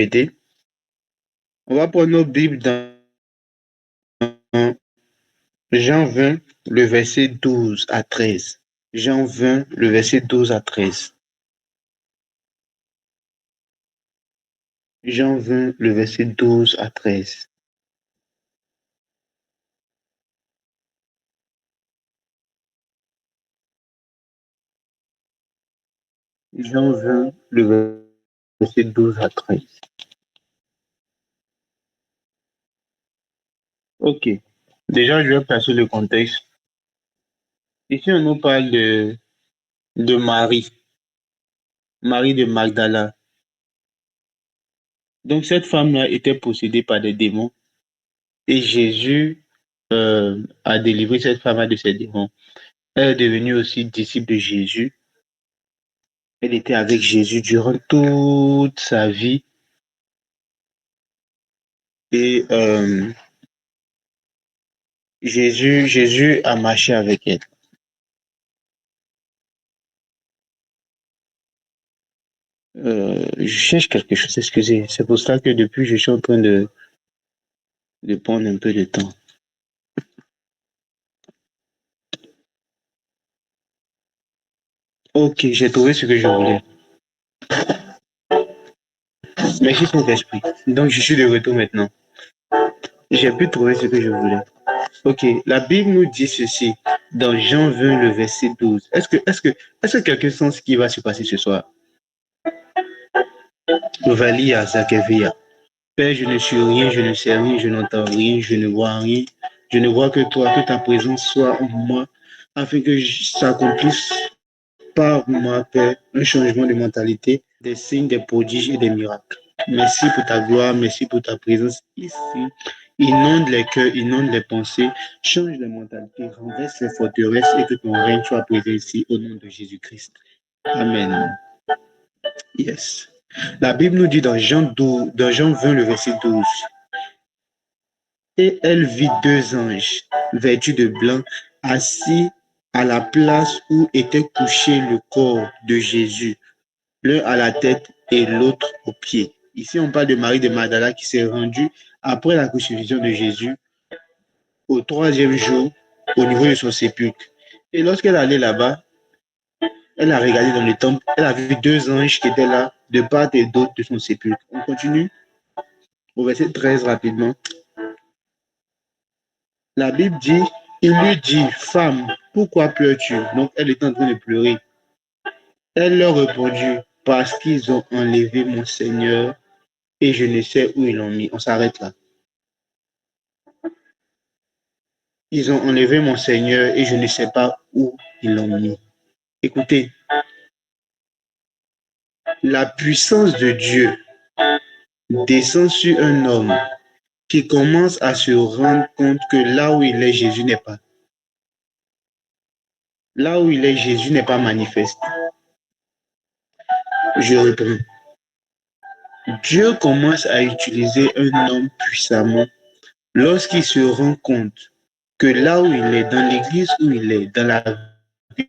aider. On va prendre nos Bibles dans Jean 20, le verset 12 à 13. Jean 20, le verset 12 à 13. Jean 20, le verset 12 à 13. Jean 20, le verset 12 à 13. Ok. Déjà, je vais placer le contexte. Ici, on nous parle de Marie, Marie de Magdala. Donc, cette femme-là était possédée par des démons et Jésus a délivré cette femme de ces démons. Elle est devenue aussi disciple de Jésus. Elle était avec Jésus durant toute sa vie et Jésus a marché avec elle. Je cherche quelque chose, excusez. C'est pour ça que depuis, je suis en train de prendre un peu de temps. Ok, j'ai trouvé ce que je voulais. Merci Saint-Esprit. Donc, je suis de retour maintenant. J'ai pu trouver ce que je voulais. Ok, la Bible nous dit ceci dans Jean 20, le verset 12. Est-ce que quelqu'un sent ce qui va se passer ce soir? Valia Zakevia. Père, je ne suis rien, je ne sais rien, je n'entends rien, je ne vois rien. Je ne vois que toi, que ta présence soit en moi, afin que s'accomplisse par moi, Père, un changement de mentalité, des signes, des prodiges et des miracles. Merci pour ta gloire, merci pour ta présence ici. Inonde les cœurs, inonde les pensées, change les mentalités, renverse les forteresses et que ton règne soit présent ici au nom de Jésus-Christ. Amen. Yes. La Bible nous dit dans Jean 20, le verset 12. Et elle vit deux anges, vêtus de blanc, assis à la place où était couché le corps de Jésus, l'un à la tête et l'autre aux pieds. Ici, on parle de Marie de Magdala qui s'est rendue après la crucifixion de Jésus au troisième jour au niveau de son sépulcre. Et lorsqu'elle allait là-bas, elle a regardé dans le temple, elle a vu deux anges qui étaient là de part et d'autre de son sépulcre. On continue au verset 13 rapidement. La Bible dit, il lui dit, femme, pourquoi pleures-tu? Donc elle est en train de pleurer. Elle leur répondit, parce qu'ils ont enlevé mon Seigneur et je ne sais où ils l'ont mis. On s'arrête là. Ils ont enlevé mon Seigneur et je ne sais pas où ils l'ont mis. Écoutez, la puissance de Dieu descend sur un homme qui commence à se rendre compte que là où il est, Jésus n'est pas. Là où il est, Jésus n'est pas manifeste. Je reprends. Dieu commence à utiliser un homme puissamment lorsqu'il se rend compte que là où il est, dans l'église où il est, dans la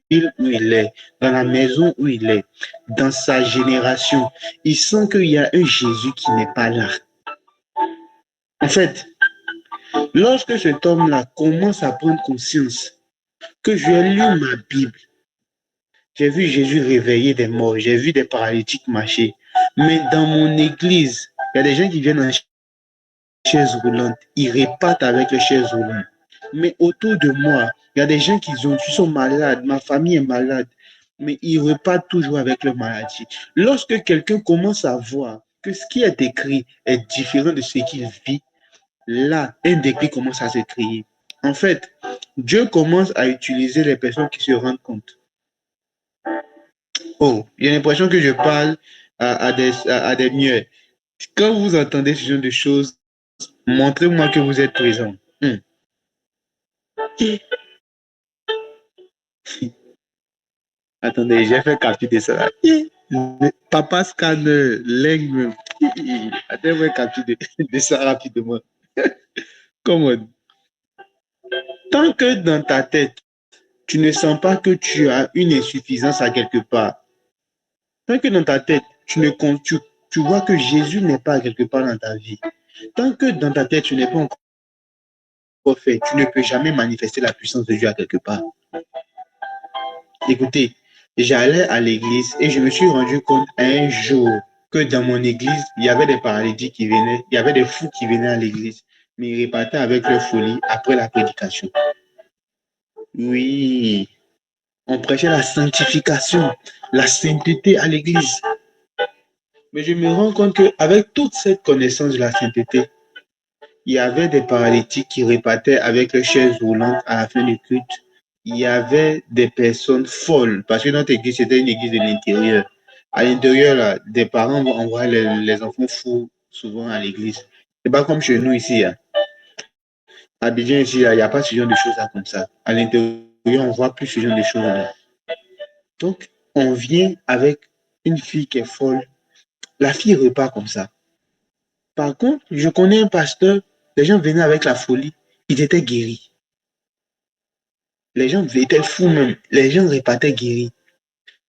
ville où il est, dans la maison où il est, dans sa génération, il sent qu'il y a un Jésus qui n'est pas là. En fait, lorsque cet homme-là commence à prendre conscience que je ai lu ma Bible, j'ai vu Jésus réveiller des morts, j'ai vu des paralytiques marcher, mais dans mon église, il y a des gens qui viennent en chaise roulante, ils repartent avec les chaises roulantes. Mais autour de moi, il y a des gens qui sont malades, ma famille est malade, mais ils repartent toujours avec leur maladie. Lorsque quelqu'un commence à voir que ce qui est écrit est différent de ce qu'il vit, là, un déclic commence à se créer. En fait, Dieu commence à utiliser les personnes qui se rendent compte. Oh, j'ai l'impression que je parle à des muets. Quand vous entendez ce genre de choses, montrez-moi que vous êtes présent. Attendez, j'ai fait capturer ça. Papa scanner, l'aigle. Attends, j'ai capturer de ça rapidement. Comment? Tant que dans ta tête, tu ne sens pas que tu as une insuffisance à quelque part, tant que dans ta tête, tu tu vois que Jésus n'est pas quelque part dans ta vie, tant que dans ta tête, tu n'es pas encore fait, tu ne peux jamais manifester la puissance de Dieu à quelque part. Écoutez, j'allais à l'église et je me suis rendu compte un jour que dans mon église, il y avait des paralytiques qui venaient, il y avait des fous qui venaient à l'église, mais ils repartaient avec leur folie après la prédication. Oui, on prêchait la sanctification, la sainteté à l'église. Mais je me rends compte qu'avec toute cette connaissance de la sainteté, il y avait des paralytiques qui repartaient avec leurs chaises roulantes à la fin du culte. Il y avait des personnes folles, parce que notre église, c'était une église de l'intérieur. À l'intérieur, là, des parents vont envoyer les enfants fous souvent à l'église. C'est pas comme chez nous ici. Hein. À Abidjan, ici, il n'y a pas ce genre de choses là comme ça. À l'intérieur, on voit plus ce genre de choses là. Donc, on vient avec une fille qui est folle. La fille repart comme ça. Par contre, je connais un pasteur, les gens venaient avec la folie, ils étaient guéris. Les gens étaient fous même, les gens repartaient guéris.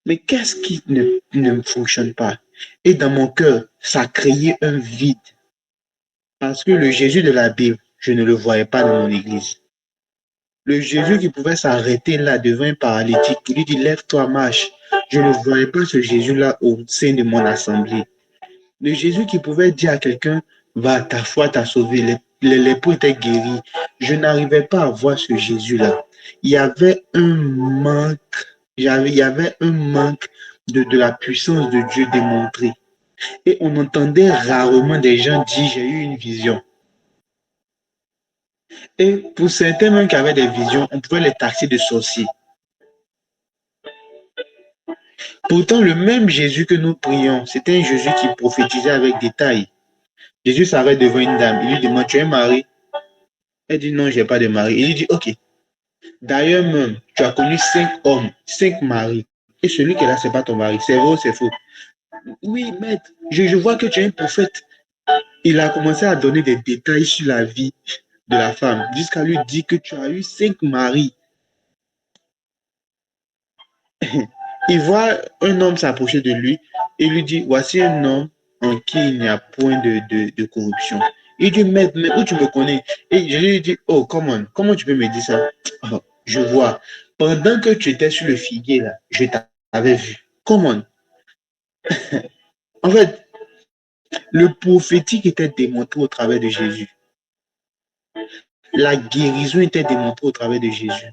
Mais qu'est-ce qui ne fonctionne pas? Et dans mon cœur, ça créait un vide. Parce que le Jésus de la Bible, je ne le voyais pas dans mon église. Le Jésus qui pouvait s'arrêter là devant un paralytique pour lui dire lève-toi, marche. Je ne voyais pas ce Jésus-là au sein de mon assemblée. Le Jésus qui pouvait dire à quelqu'un va, ta foi t'a sauvé. Les lépreux étaient guéris. Je n'arrivais pas à voir ce Jésus-là. Il y avait un manque, il y avait un manque de la puissance de Dieu démontrée. Et on entendait rarement des gens dire j'ai eu une vision. Et pour certains même qui avaient des visions, on pouvait les taxer de sorciers. Pourtant, le même Jésus que nous prions, c'était un Jésus qui prophétisait avec détail. Jésus s'arrête devant une dame. Il lui demande, tu es marié? Elle dit, non, je n'ai pas de mari. Il lui dit, ok. D'ailleurs, même, tu as connu 5 hommes, 5 maris. Et celui qui est là, ce n'est pas ton mari. C'est vrai ou c'est faux? Oui, maître, je vois que tu es un prophète. Il a commencé à donner des détails sur la vie de la femme, jusqu'à lui dire que tu as eu 5 maris. Il voit un homme s'approcher de lui et lui dit, voici un homme en qui il n'y a point de corruption. Il dit, mais où tu me connais? Et je lui dis, oh, comment tu peux me dire ça? Oh, je vois. Pendant que tu étais sur le figuier, là, je t'avais vu. Comment? En fait, le prophétique était démontré au travers de Jésus. La guérison était démontrée au travers de Jésus.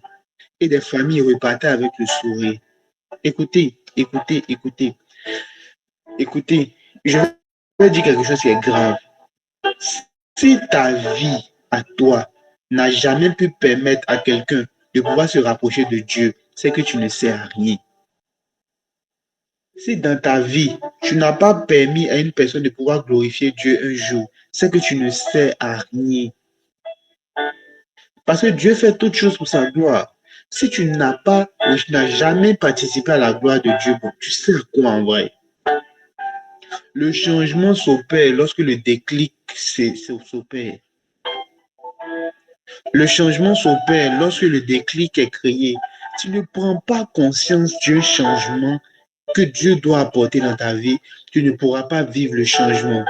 Et des familles repartaient avec le sourire. Écoutez, écoutez, écoutez, écoutez. Je vais dire quelque chose qui est grave. Si ta vie à toi n'a jamais pu permettre à quelqu'un de pouvoir se rapprocher de Dieu, c'est que tu ne sais rien. Si dans ta vie, tu n'as pas permis à une personne de pouvoir glorifier Dieu un jour, c'est que tu ne sais à rien. Parce que Dieu fait toutes choses pour sa gloire. Si tu n'as pas ou tu n'as jamais participé à la gloire de Dieu, bon, tu sais à quoi en vrai. Le changement s'opère lorsque le déclic s'opère. Le changement s'opère lorsque le déclic est créé. Tu ne prends pas conscience du changement que Dieu doit apporter dans ta vie, tu ne pourras pas vivre le changement.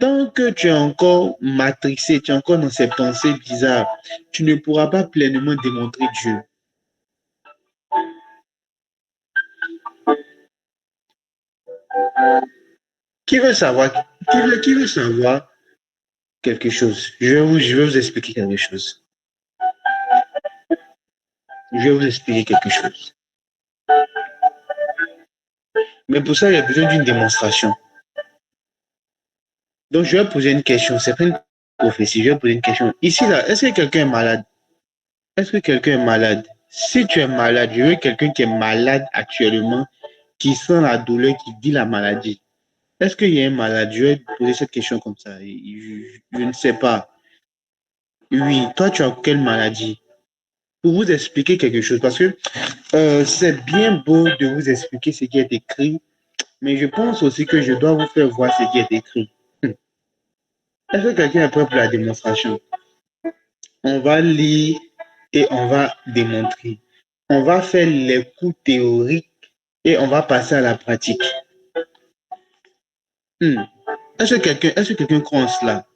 Tant que tu es encore matrixé, tu es encore dans ces pensées bizarres, tu ne pourras pas pleinement démontrer Dieu. Qui veut savoir, qui veut savoir quelque chose? Je vais vous expliquer quelque chose. Je vais vous expliquer quelque chose. Mais pour ça, il y a besoin d'une démonstration. Donc, je vais poser une question. C'est pas une prophétie. Je vais poser une question. Ici, là, est-ce que quelqu'un est malade? Est-ce que quelqu'un est malade? Si tu es malade, je veux quelqu'un qui est malade actuellement, qui sent la douleur, qui vit la maladie. Est-ce qu'il y a un malade? Je vais poser cette question comme ça. Je ne sais pas. Oui, toi, tu as quelle maladie? Pour vous expliquer quelque chose, parce que c'est bien beau de vous expliquer ce qui est écrit, mais je pense aussi que je dois vous faire voir ce qui est écrit. Est-ce que quelqu'un est prêt pour la démonstration? On va lire et on va démontrer. On va faire les coups théoriques et on va passer à la pratique. Est-ce que quelqu'un croit en cela?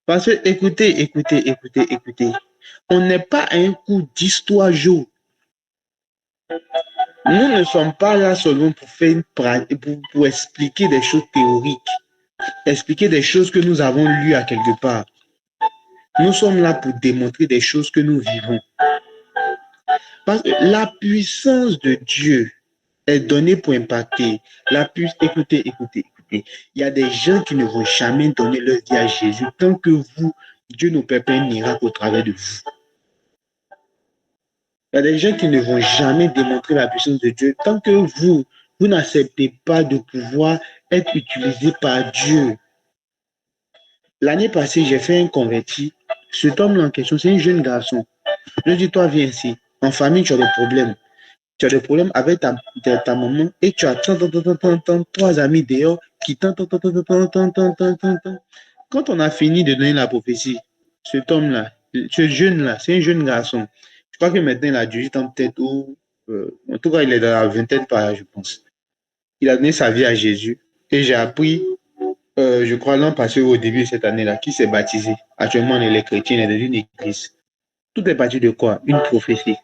Parce que, écoutez. On n'est pas à un coup d'histoire jour. Nous ne sommes pas là seulement pour faire pour expliquer des choses théoriques, expliquer des choses que nous avons lues à quelque part. Nous sommes là pour démontrer des choses que nous vivons. Parce que la puissance de Dieu est donnée pour impacter. Écoutez. Il y a des gens qui ne vont jamais donner leur vie à Jésus tant que vous, Dieu n'opère pas un miracle au travers de vous. Il y a des gens qui ne vont jamais démontrer la puissance de Dieu tant que vous n'acceptez pas de pouvoir être utilisé par Dieu. L'année passée, j'ai fait un converti. Cet homme en question, c'est un jeune garçon. Je lui dis, toi, viens ici. En famille, tu as des problèmes. Tu as des problèmes avec ta maman et tu as trois amis dehors qui Quand on a fini de donner la prophétie, cet homme-là, ce jeune-là, c'est un jeune garçon. Je crois que maintenant, il a 18 ans peut-être ou... en tout cas, il est dans la vingtaine par là, je pense. Il a donné sa vie à Jésus et j'ai appris, je crois, l'an passé au début de cette année-là, qu'il s'est baptisé. Actuellement, on est chrétien, il est dans une église. Tout est parti de quoi? Une prophétie.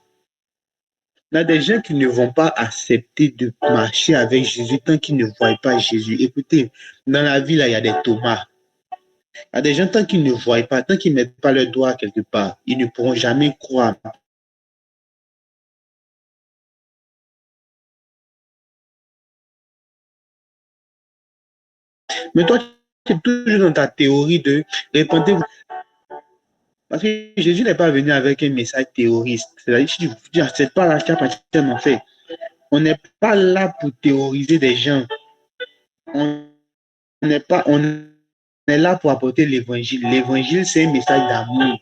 Il y a des gens qui ne vont pas accepter de marcher avec Jésus tant qu'ils ne voient pas Jésus. Écoutez, dans la vie, là, il y a des Thomas. Il y a des gens, tant qu'ils ne voient pas, tant qu'ils ne mettent pas leur doigt quelque part, ils ne pourront jamais croire. Mais toi, tu es toujours dans ta théorie de répandez-vous. Parce que Jésus n'est pas venu avec un message terroriste. C'est-à-dire, si tu n'acceptes pas là, tu as partiellement fait. On n'est pas là pour théoriser des gens. On on est là pour apporter l'évangile. L'évangile, c'est un message d'amour.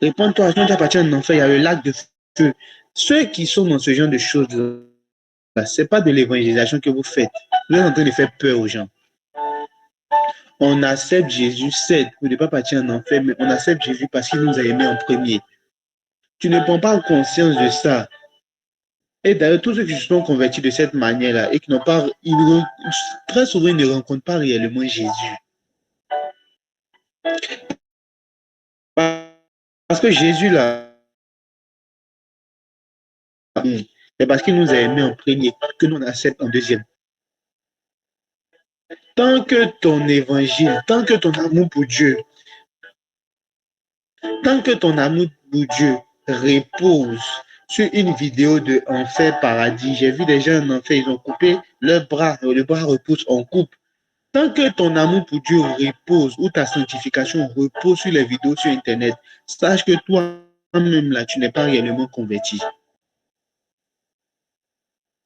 Réponds-toi, quand tu appartiens à un enfer, il y a le lac de feu. Ceux qui sont dans ce genre de choses, ce n'est pas de l'évangélisation que vous faites. Vous êtes en train de faire peur aux gens. On accepte Jésus, certes, pour ne pas partir en enfer, mais on accepte Jésus parce qu'il nous a aimés en premier. Tu ne prends pas conscience de ça. Et d'ailleurs, tous ceux qui se sont convertis de cette manière-là et qui n'ont pas, très souvent, ils ne rencontrent pas réellement Jésus. Parce que Jésus, là, c'est parce qu'il nous a aimés en premier que nous on accepte en deuxième. Tant que ton évangile, tant que ton amour pour Dieu, tant que ton amour pour Dieu repose sur une vidéo de Enfer Paradis, j'ai vu des gens en enfer, ils ont coupé leur bras, le bras repousse, on coupe. Tant que ton amour pour Dieu repose ou ta sanctification repose sur les vidéos sur Internet, sache que toi-même là, tu n'es pas réellement converti.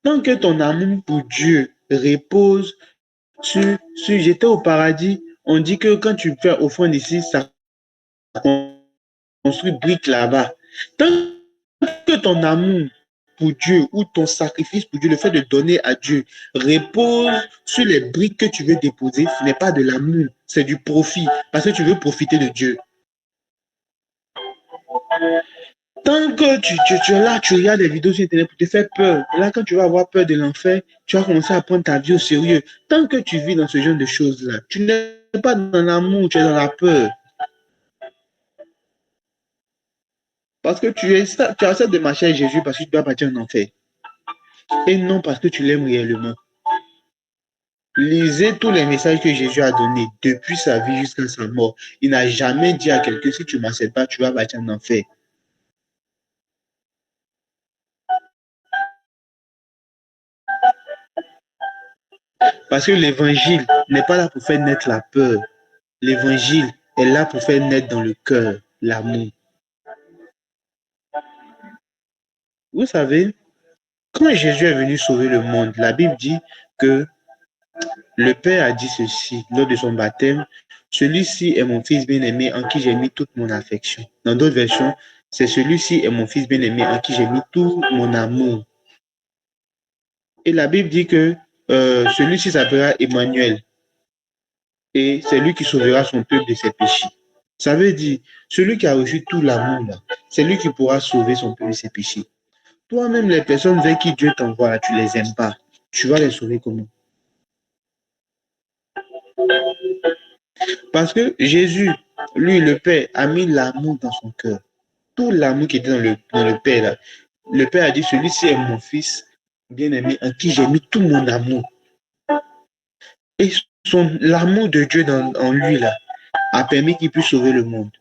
Tant que ton amour pour Dieu repose sur j'étais au paradis, on dit que quand tu fais offrande ici, ça construit briques là-bas. Tant que ton amour pour Dieu ou ton sacrifice pour Dieu, le fait de donner à Dieu, repose sur les briques que tu veux déposer, ce n'est pas de l'amour, c'est du profit, parce que tu veux profiter de Dieu. Tant que tu es là, tu regardes des vidéos sur Internet pour te faire peur. Et là, quand tu vas avoir peur de l'enfer, tu vas commencer à prendre ta vie au sérieux. Tant que tu vis dans ce genre de choses-là, tu n'es pas dans l'amour, tu es dans la peur. Parce que tu acceptes de marcher avec Jésus parce que tu dois partir en enfer. Et non parce que tu l'aimes réellement. Lisez tous les messages que Jésus a donnés depuis sa vie jusqu'à sa mort. Il n'a jamais dit à quelqu'un, si tu ne m'acceptes pas, tu vas partir en enfer. Parce que l'évangile n'est pas là pour faire naître la peur. L'évangile est là pour faire naître dans le cœur l'amour. Vous savez, quand Jésus est venu sauver le monde, la Bible dit que le Père a dit ceci lors de son baptême, celui-ci est mon fils bien-aimé en qui j'ai mis toute mon affection. Dans d'autres versions, c'est celui-ci est mon fils bien-aimé en qui j'ai mis tout mon amour. Et la Bible dit que celui-ci s'appellera Emmanuel et c'est lui qui sauvera son peuple de ses péchés. Ça veut dire, celui qui a reçu tout l'amour, c'est lui qui pourra sauver son peuple de ses péchés. Toi-même, les personnes vers qui Dieu t'envoie, là, tu ne les aimes pas. Tu vas les sauver comment? Parce que Jésus, lui, le Père, a mis l'amour dans son cœur. Tout l'amour qui était dans le Père, là. Le Père a dit, celui-ci est mon fils bien-aimé, en qui j'ai mis tout mon amour. Et l'amour de Dieu en lui, là, a permis qu'il puisse sauver le monde.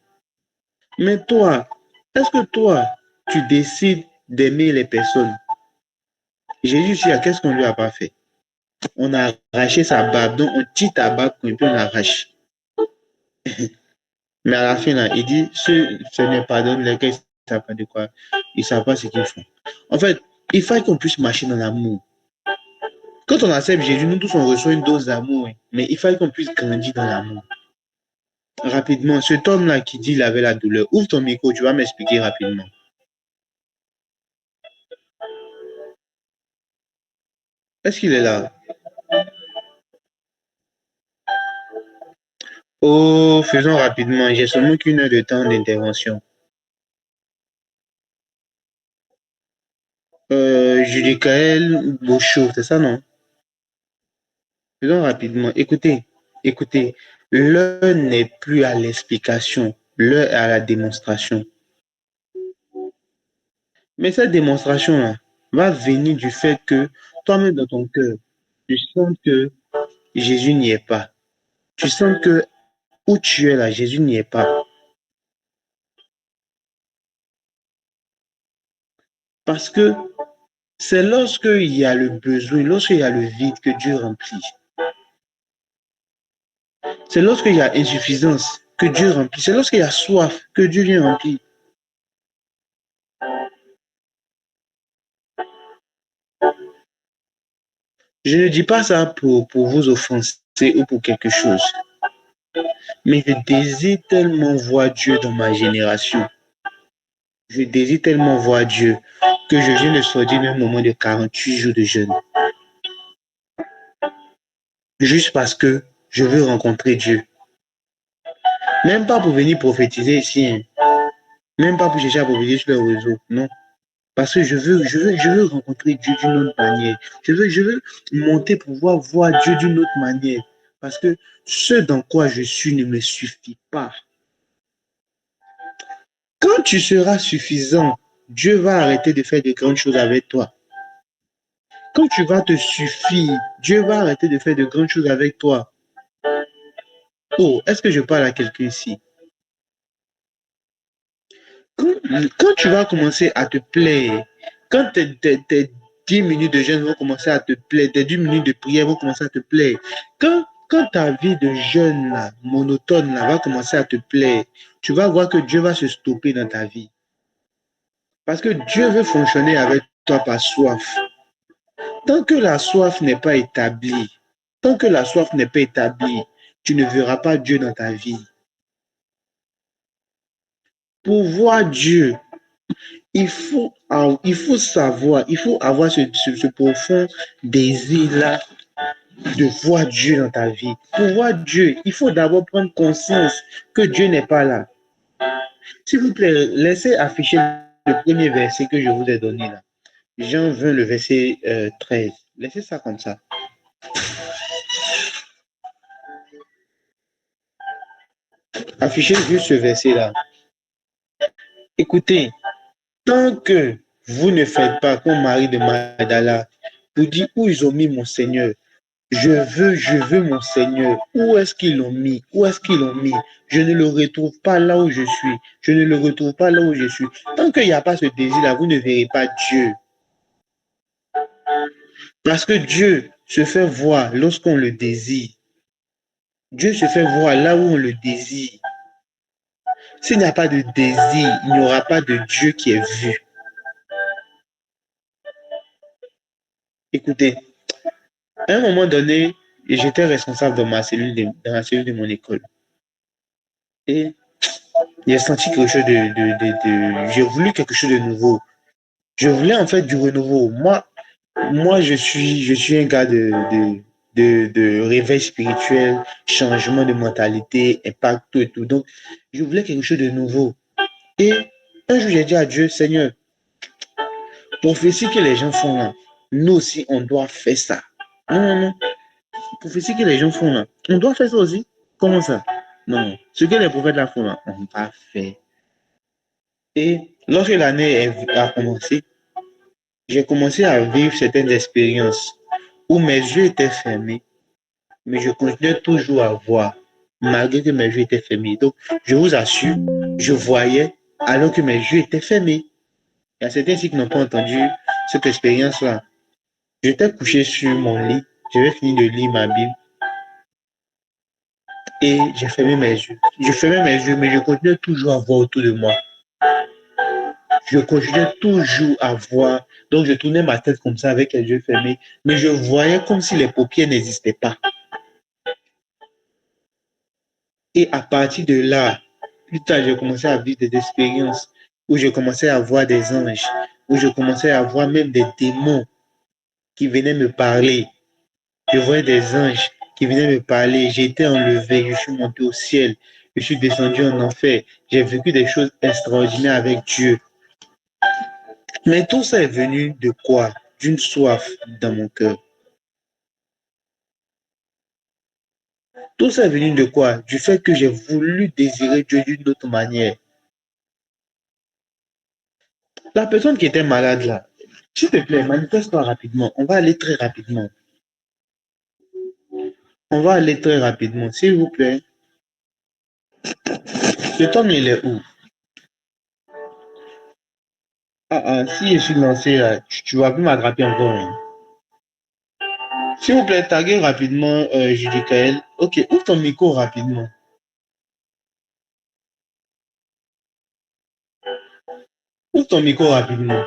Mais toi, est-ce que toi, tu décides d'aimer les personnes? Jésus, qu'est-ce qu'on lui a pas fait? On a arraché sa barbe, donc on tire ta barbe et puis on arrache. Mais à la fin, là, il dit, ce n'est pas donné, lesquels ils ne savent pas de quoi, ils ne savent pas ce qu'ils font. En fait, il faut qu'on puisse marcher dans l'amour. Quand on accepte Jésus, nous tous, on reçoit une dose d'amour, hein, mais il faut qu'on puisse grandir dans l'amour. Rapidement, cet homme-là qui dit qu'il avait la douleur, ouvre ton micro, tu vas m'expliquer rapidement. Est-ce qu'il est là? Oh, faisons rapidement, j'ai seulement qu'une heure de temps d'intervention. Judicaël Bouchot, c'est ça, non? Faisons rapidement. Écoutez, l'heure n'est plus à l'explication, l'heure est à la démonstration. Mais cette démonstration-là va venir du fait que toi-même dans ton cœur, tu sens que Jésus n'y est pas. Tu sens que où tu es là, Jésus n'y est pas. Parce que c'est lorsqu'il y a le besoin, lorsqu'il y a le vide que Dieu remplit. C'est lorsqu'il y a insuffisance que Dieu remplit. C'est lorsqu'il y a soif que Dieu vient remplir. Je ne dis pas ça pour vous offenser ou pour quelque chose. Mais je désire tellement voir Dieu dans ma génération. Je désire tellement voir Dieu que je viens de sortir d'un moment de 48 jours de jeûne. Juste parce que je veux rencontrer Dieu. Même pas pour venir prophétiser ici. Hein. Même pas pour chercher à prophétiser sur le réseau. Non. Parce que je veux rencontrer Dieu d'une autre manière. Je veux monter pour voir Dieu d'une autre manière. Parce que ce dans quoi je suis ne me suffit pas. Quand tu seras suffisant, Dieu va arrêter de faire de grandes choses avec toi. Quand tu vas te suffire, Dieu va arrêter de faire de grandes choses avec toi. Oh, est-ce que je parle à quelqu'un ici? Quand tu vas commencer à te plaire, quand tes 10 minutes de jeûne vont commencer à te plaire, tes 10 minutes de prière vont commencer à te plaire, quand ta vie de jeûne là, monotone là, va commencer à te plaire, tu vas voir que Dieu va se stopper dans ta vie. Parce que Dieu veut fonctionner avec toi par soif. Tant que la soif n'est pas établie, tant que la soif n'est pas établie, tu ne verras pas Dieu dans ta vie. Pour voir Dieu, il faut savoir, il faut avoir ce profond désir-là de voir Dieu dans ta vie. Pour voir Dieu, il faut d'abord prendre conscience que Dieu n'est pas là. S'il vous plaît, laissez afficher le premier verset que je vous ai donné là. Jean 20, le verset 13. Laissez ça comme ça. Affichez juste ce verset-là. Écoutez, tant que vous ne faites pas comme Marie de Magdala, vous dites où ils ont mis mon Seigneur. Je veux mon Seigneur. Où est-ce qu'ils l'ont mis? Où est-ce qu'ils l'ont mis? Je ne le retrouve pas là où je suis. Je ne le retrouve pas là où je suis. Tant qu'il n'y a pas ce désir-là, vous ne verrez pas Dieu. Parce que Dieu se fait voir lorsqu'on le désire. Dieu se fait voir là où on le désire. S'il n'y a pas de désir, il n'y aura pas de Dieu qui est vu. Écoutez, à un moment donné, j'étais responsable dans la cellule de mon école. Et j'ai senti quelque chose j'ai voulu quelque chose de nouveau. Je voulais en fait du renouveau. Moi je suis un gars de réveil spirituel, changement de mentalité, impact, tout et tout. Donc, je voulais quelque chose de nouveau. Et un jour, j'ai dit à Dieu, Seigneur, prophétie que les gens font là, nous aussi, on doit faire ça. Non, non, non. Prophétie que les gens font là, on doit faire ça aussi. Comment ça? Non. Ce que les prophètes là font là, on va faire. Et lorsque l'année a commencé, j'ai commencé à vivre certaines expériences où mes yeux étaient fermés, mais je continuais toujours à voir, malgré que mes yeux étaient fermés. Donc, je vous assure, je voyais alors que mes yeux étaient fermés. Il y a certains ici qui n'ont pas entendu cette expérience-là. J'étais couché sur mon lit, j'avais fini de lire ma Bible et j'ai fermé mes yeux. Je fermais mes yeux, mais je continuais toujours à voir autour de moi. Je continuais toujours à voir. Donc, je tournais ma tête comme ça avec les yeux fermés, mais je voyais comme si les paupières n'existaient pas. Et à partir de là, plus tard, j'ai commencé à vivre des expériences où je commençais à voir des anges, où je commençais à voir même des démons qui venaient me parler. Je voyais des anges qui venaient me parler. J'ai été enlevé, je suis monté au ciel, je suis descendu en enfer. J'ai vécu des choses extraordinaires avec Dieu. Mais tout ça est venu de quoi? D'une soif dans mon cœur. Tout ça est venu de quoi? Du fait que j'ai voulu désirer Dieu d'une autre manière. La personne qui était malade là, s'il te plaît, manifeste-toi rapidement. On va aller très rapidement. On va aller très rapidement, s'il vous plaît. Cet homme, il est où? Ah, ah, si je suis lancé là, tu vas plus m'attraper encore, hein. S'il vous plaît, taguez rapidement Judicaël. Ok, ouvre ton micro rapidement. Ouvre ton micro rapidement.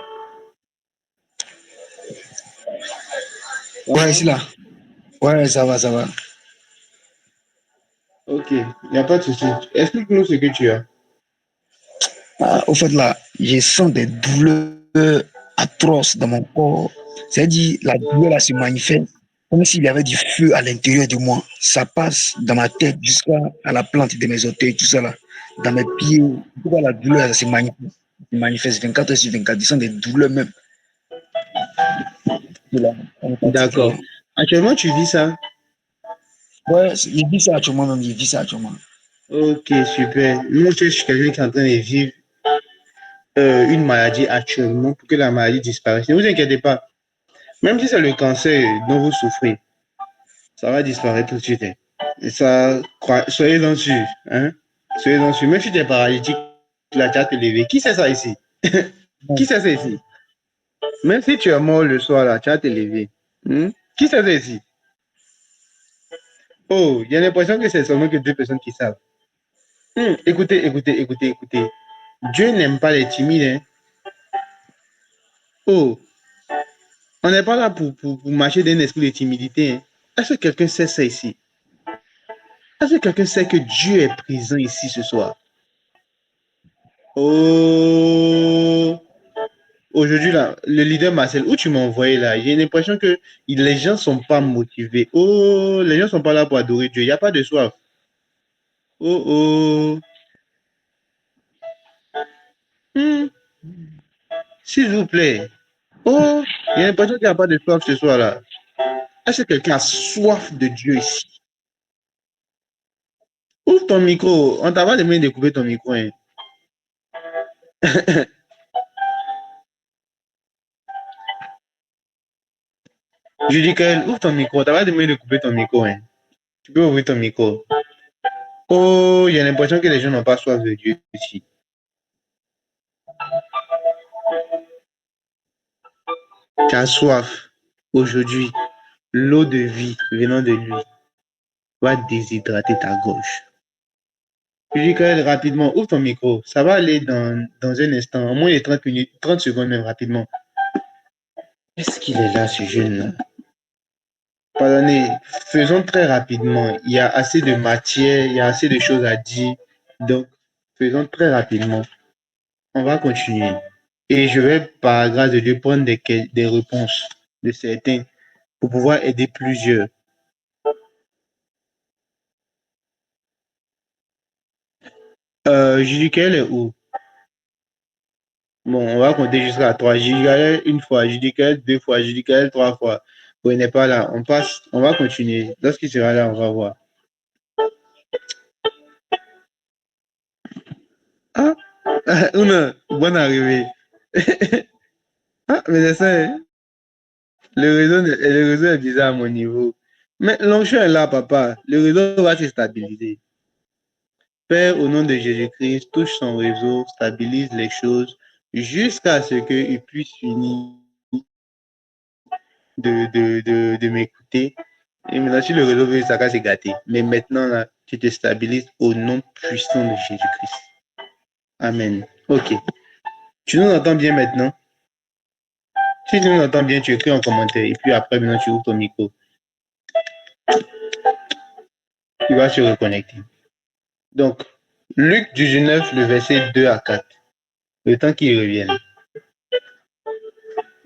Ça Ouais, va? c'est là. Ouais, ça va, ça va. Ok, il n'y a pas de souci. Explique-nous ce que tu as. Ah, au fait, là, je sens des douleurs atroces dans mon corps. C'est-à-dire, la douleur, là, se manifeste comme s'il y avait du feu à l'intérieur de moi. Ça passe dans ma tête jusqu'à la plante de mes orteils, tout ça, là. Dans mes pieds. Tout cas, la douleur, ça se manifeste 24 heures sur 24. Je sens des douleurs même. Et là, on est D'accord. fatigué. Actuellement, tu vis ça? Ouais, je vis ça actuellement même, je vis ça actuellement. Ok, super. Moi, je suis quelqu'un qui est en train de vivre une maladie actuellement pour que la maladie disparaisse. Ne vous inquiétez pas. Même si c'est le cancer dont vous souffrez, ça va disparaître tout de suite, hein. Et ça, soyez-en sûrs. Hein? Soyez-en sûrs. Même si tu es paralytique, la carte est levée. Qui c'est ça ici? Qui c'est ça ici? Même si tu es mort le soir, là, tu as te lever. Qui c'est ça ici? Oh, il y a l'impression que c'est seulement que deux personnes qui savent. Écoutez, écoutez, écoutez, écoutez. Dieu n'aime pas les timides, hein. Oh, on n'est pas là pour marcher d'un esprit de timidité, hein. Est-ce que quelqu'un sait ça ici? Est-ce que quelqu'un sait que Dieu est présent ici ce soir? Oh, aujourd'hui, là, le leader Marcel, où tu m'as envoyé là, j'ai l'impression que les gens ne sont pas motivés. Oh, les gens ne sont pas là pour adorer Dieu. Il n'y a pas de soif. Oh, oh. Hmm, s'il vous plaît. Oh, il y a l'impression qu'il n'y a pas de soif ce soir-là. Est-ce que quelqu'un a soif de Dieu ici? Ouvre ton micro. On t'a pas demandé de couper ton micro, hein. Je dis qu'elle ouvre ton micro. T'as pas demandé de couper ton micro, hein. Tu peux ouvrir ton micro. Oh, j'ai l'impression que les gens n'ont pas soif de Dieu ici. Tu as soif. Aujourd'hui, l'eau de vie venant de lui va déshydrater ta gorge. Je dis qu'elle rapidement, ouvre ton micro. Ça va aller dans un instant, en moins de 30 minutes, 30 secondes même rapidement. Est-ce qu'il est là, ce jeune-là? Pardonnez, faisons très rapidement. Il y a assez de matière, il y a assez de choses à dire. Donc, faisons très rapidement. On va continuer. Et je vais, par grâce de Dieu, prendre des réponses de certains pour pouvoir aider plusieurs. Julie, qu'elle est où? Bon, on va compter jusqu'à 3. Je dis qu'elle une fois, je dis qu'elle 2 fois, je dis qu'elle 3 fois. Vous n'est pas là. On passe, on va continuer. Lorsqu'il sera là, on va voir. Ah, Una, bonne arrivée. Ah, mais c'est ça, hein. Le réseau est bizarre à mon niveau. Mais l'onction est là, papa. Le réseau va se stabiliser. Père, au nom de Jésus-Christ, touche son réseau, stabilise les choses jusqu'à ce qu'il puisse finir de m'écouter. Et maintenant, si le réseau veut, ça va se gâter. Mais maintenant, là, tu te stabilises au nom puissant de Jésus-Christ. Amen. Ok. Tu nous entends bien maintenant? Si tu nous entends bien, tu écris en commentaire. Et puis après, maintenant, tu ouvres ton micro. Tu vas se reconnecter. Donc, Luc 19, le verset 2 à 4. Le temps qu'il revienne.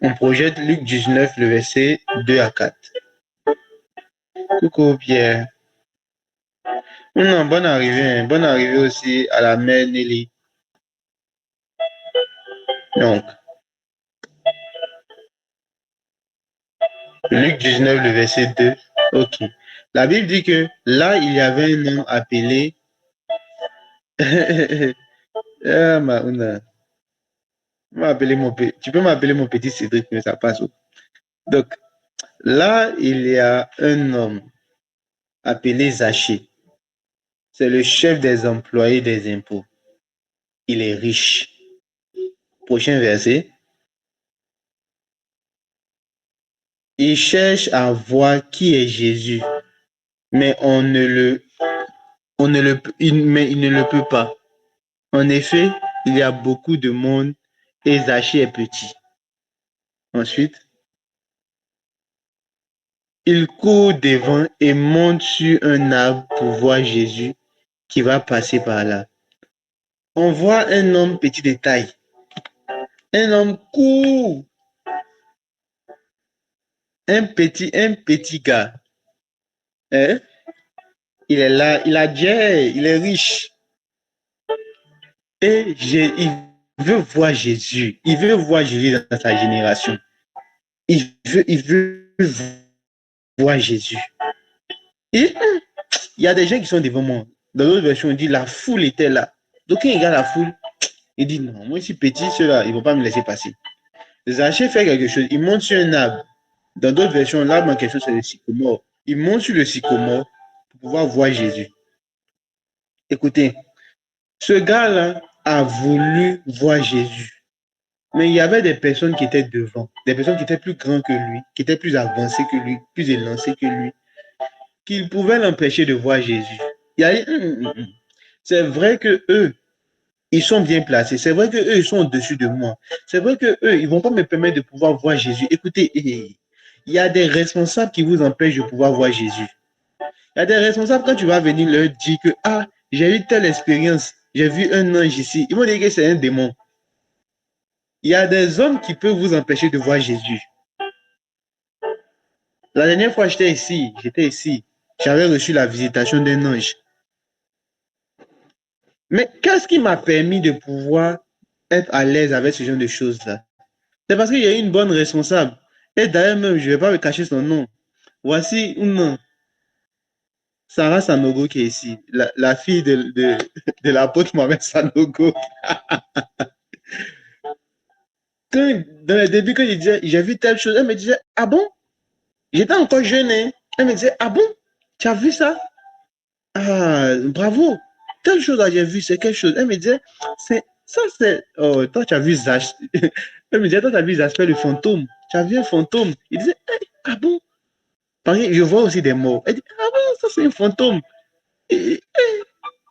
On projette Luc 19, le verset 2 à 4. Coucou Pierre. Non, bonne arrivée. Hein. Bonne arrivée aussi à la mère Nelly. Donc, Luc 19, le verset 2. Ok. La Bible dit que là, il y avait un homme appelé. Ah, Maouna. Tu peux m'appeler mon petit Cédric, mais ça passe. Donc, là, il y a un homme appelé Zachée. C'est le chef des employés des impôts. Il est riche. Prochain verset. Il cherche à voir qui est Jésus, mais il ne le peut pas. En effet, il y a beaucoup de monde et Zachée est petit. Ensuite, il court devant et monte sur un arbre pour voir Jésus qui va passer par là. On voit un homme petit de taille. Un homme court. Un petit gars. Hein? Il est là, il a déjà, il est riche. Et il veut voir Jésus. Il veut voir Jésus dans sa génération. Il veut voir Jésus. Et il y a des gens qui sont devant moi. Dans l'autre version, on dit la foule était là. Donc, quand il regarde la foule, il dit non, moi, je suis petit, ceux-là, ils ne vont pas me laisser passer. Zachée fait quelque chose. Il monte sur un arbre. Dans d'autres versions, l'arbre en question, c'est le sycomore. Il monte sur le sycomore pour pouvoir voir Jésus. Écoutez, ce gars-là a voulu voir Jésus. Mais il y avait des personnes qui étaient devant, des personnes qui étaient plus grandes que lui, qui étaient plus avancées que lui, plus élancées que lui, qui pouvaient l'empêcher de voir Jésus. Il a dit, c'est vrai que eux, ils sont bien placés. C'est vrai que eux, ils sont au-dessus de moi. C'est vrai que eux, ils vont pas me permettre de pouvoir voir Jésus. Écoutez, il y a des responsables qui vous empêchent de pouvoir voir Jésus. Il y a des responsables quand tu vas venir leur dire que j'ai eu telle expérience, j'ai vu un ange ici. Ils vont dire que c'est un démon. Il y a des hommes qui peuvent vous empêcher de voir Jésus. La dernière fois, j'étais ici. J'avais reçu la visitation d'un ange. Mais qu'est-ce qui m'a permis de pouvoir être à l'aise avec ce genre de choses-là? C'est parce qu'il y a eu une bonne responsable. Et d'ailleurs même, je ne vais pas me cacher son nom. Voici une Sarah Sanogo qui est ici, la fille de l'apôtre Mohamed Sanogo. Dans le début, quand j'ai vu telle chose, elle me disait, ah bon? J'étais encore jeune, hein? Elle me disait, ah bon? Tu as vu ça? Ah, bravo. Telle chose là, j'ai vu, c'est quelque chose. Elle me disait, c'est. Oh, toi, tu as vu Zach. Elle me disait, toi, tu as vu Zasper le fantôme. Tu as vu un fantôme. Il disait, ah bon? Pareil, je vois aussi des morts. Elle dit, ah bon, ça, c'est un fantôme. Et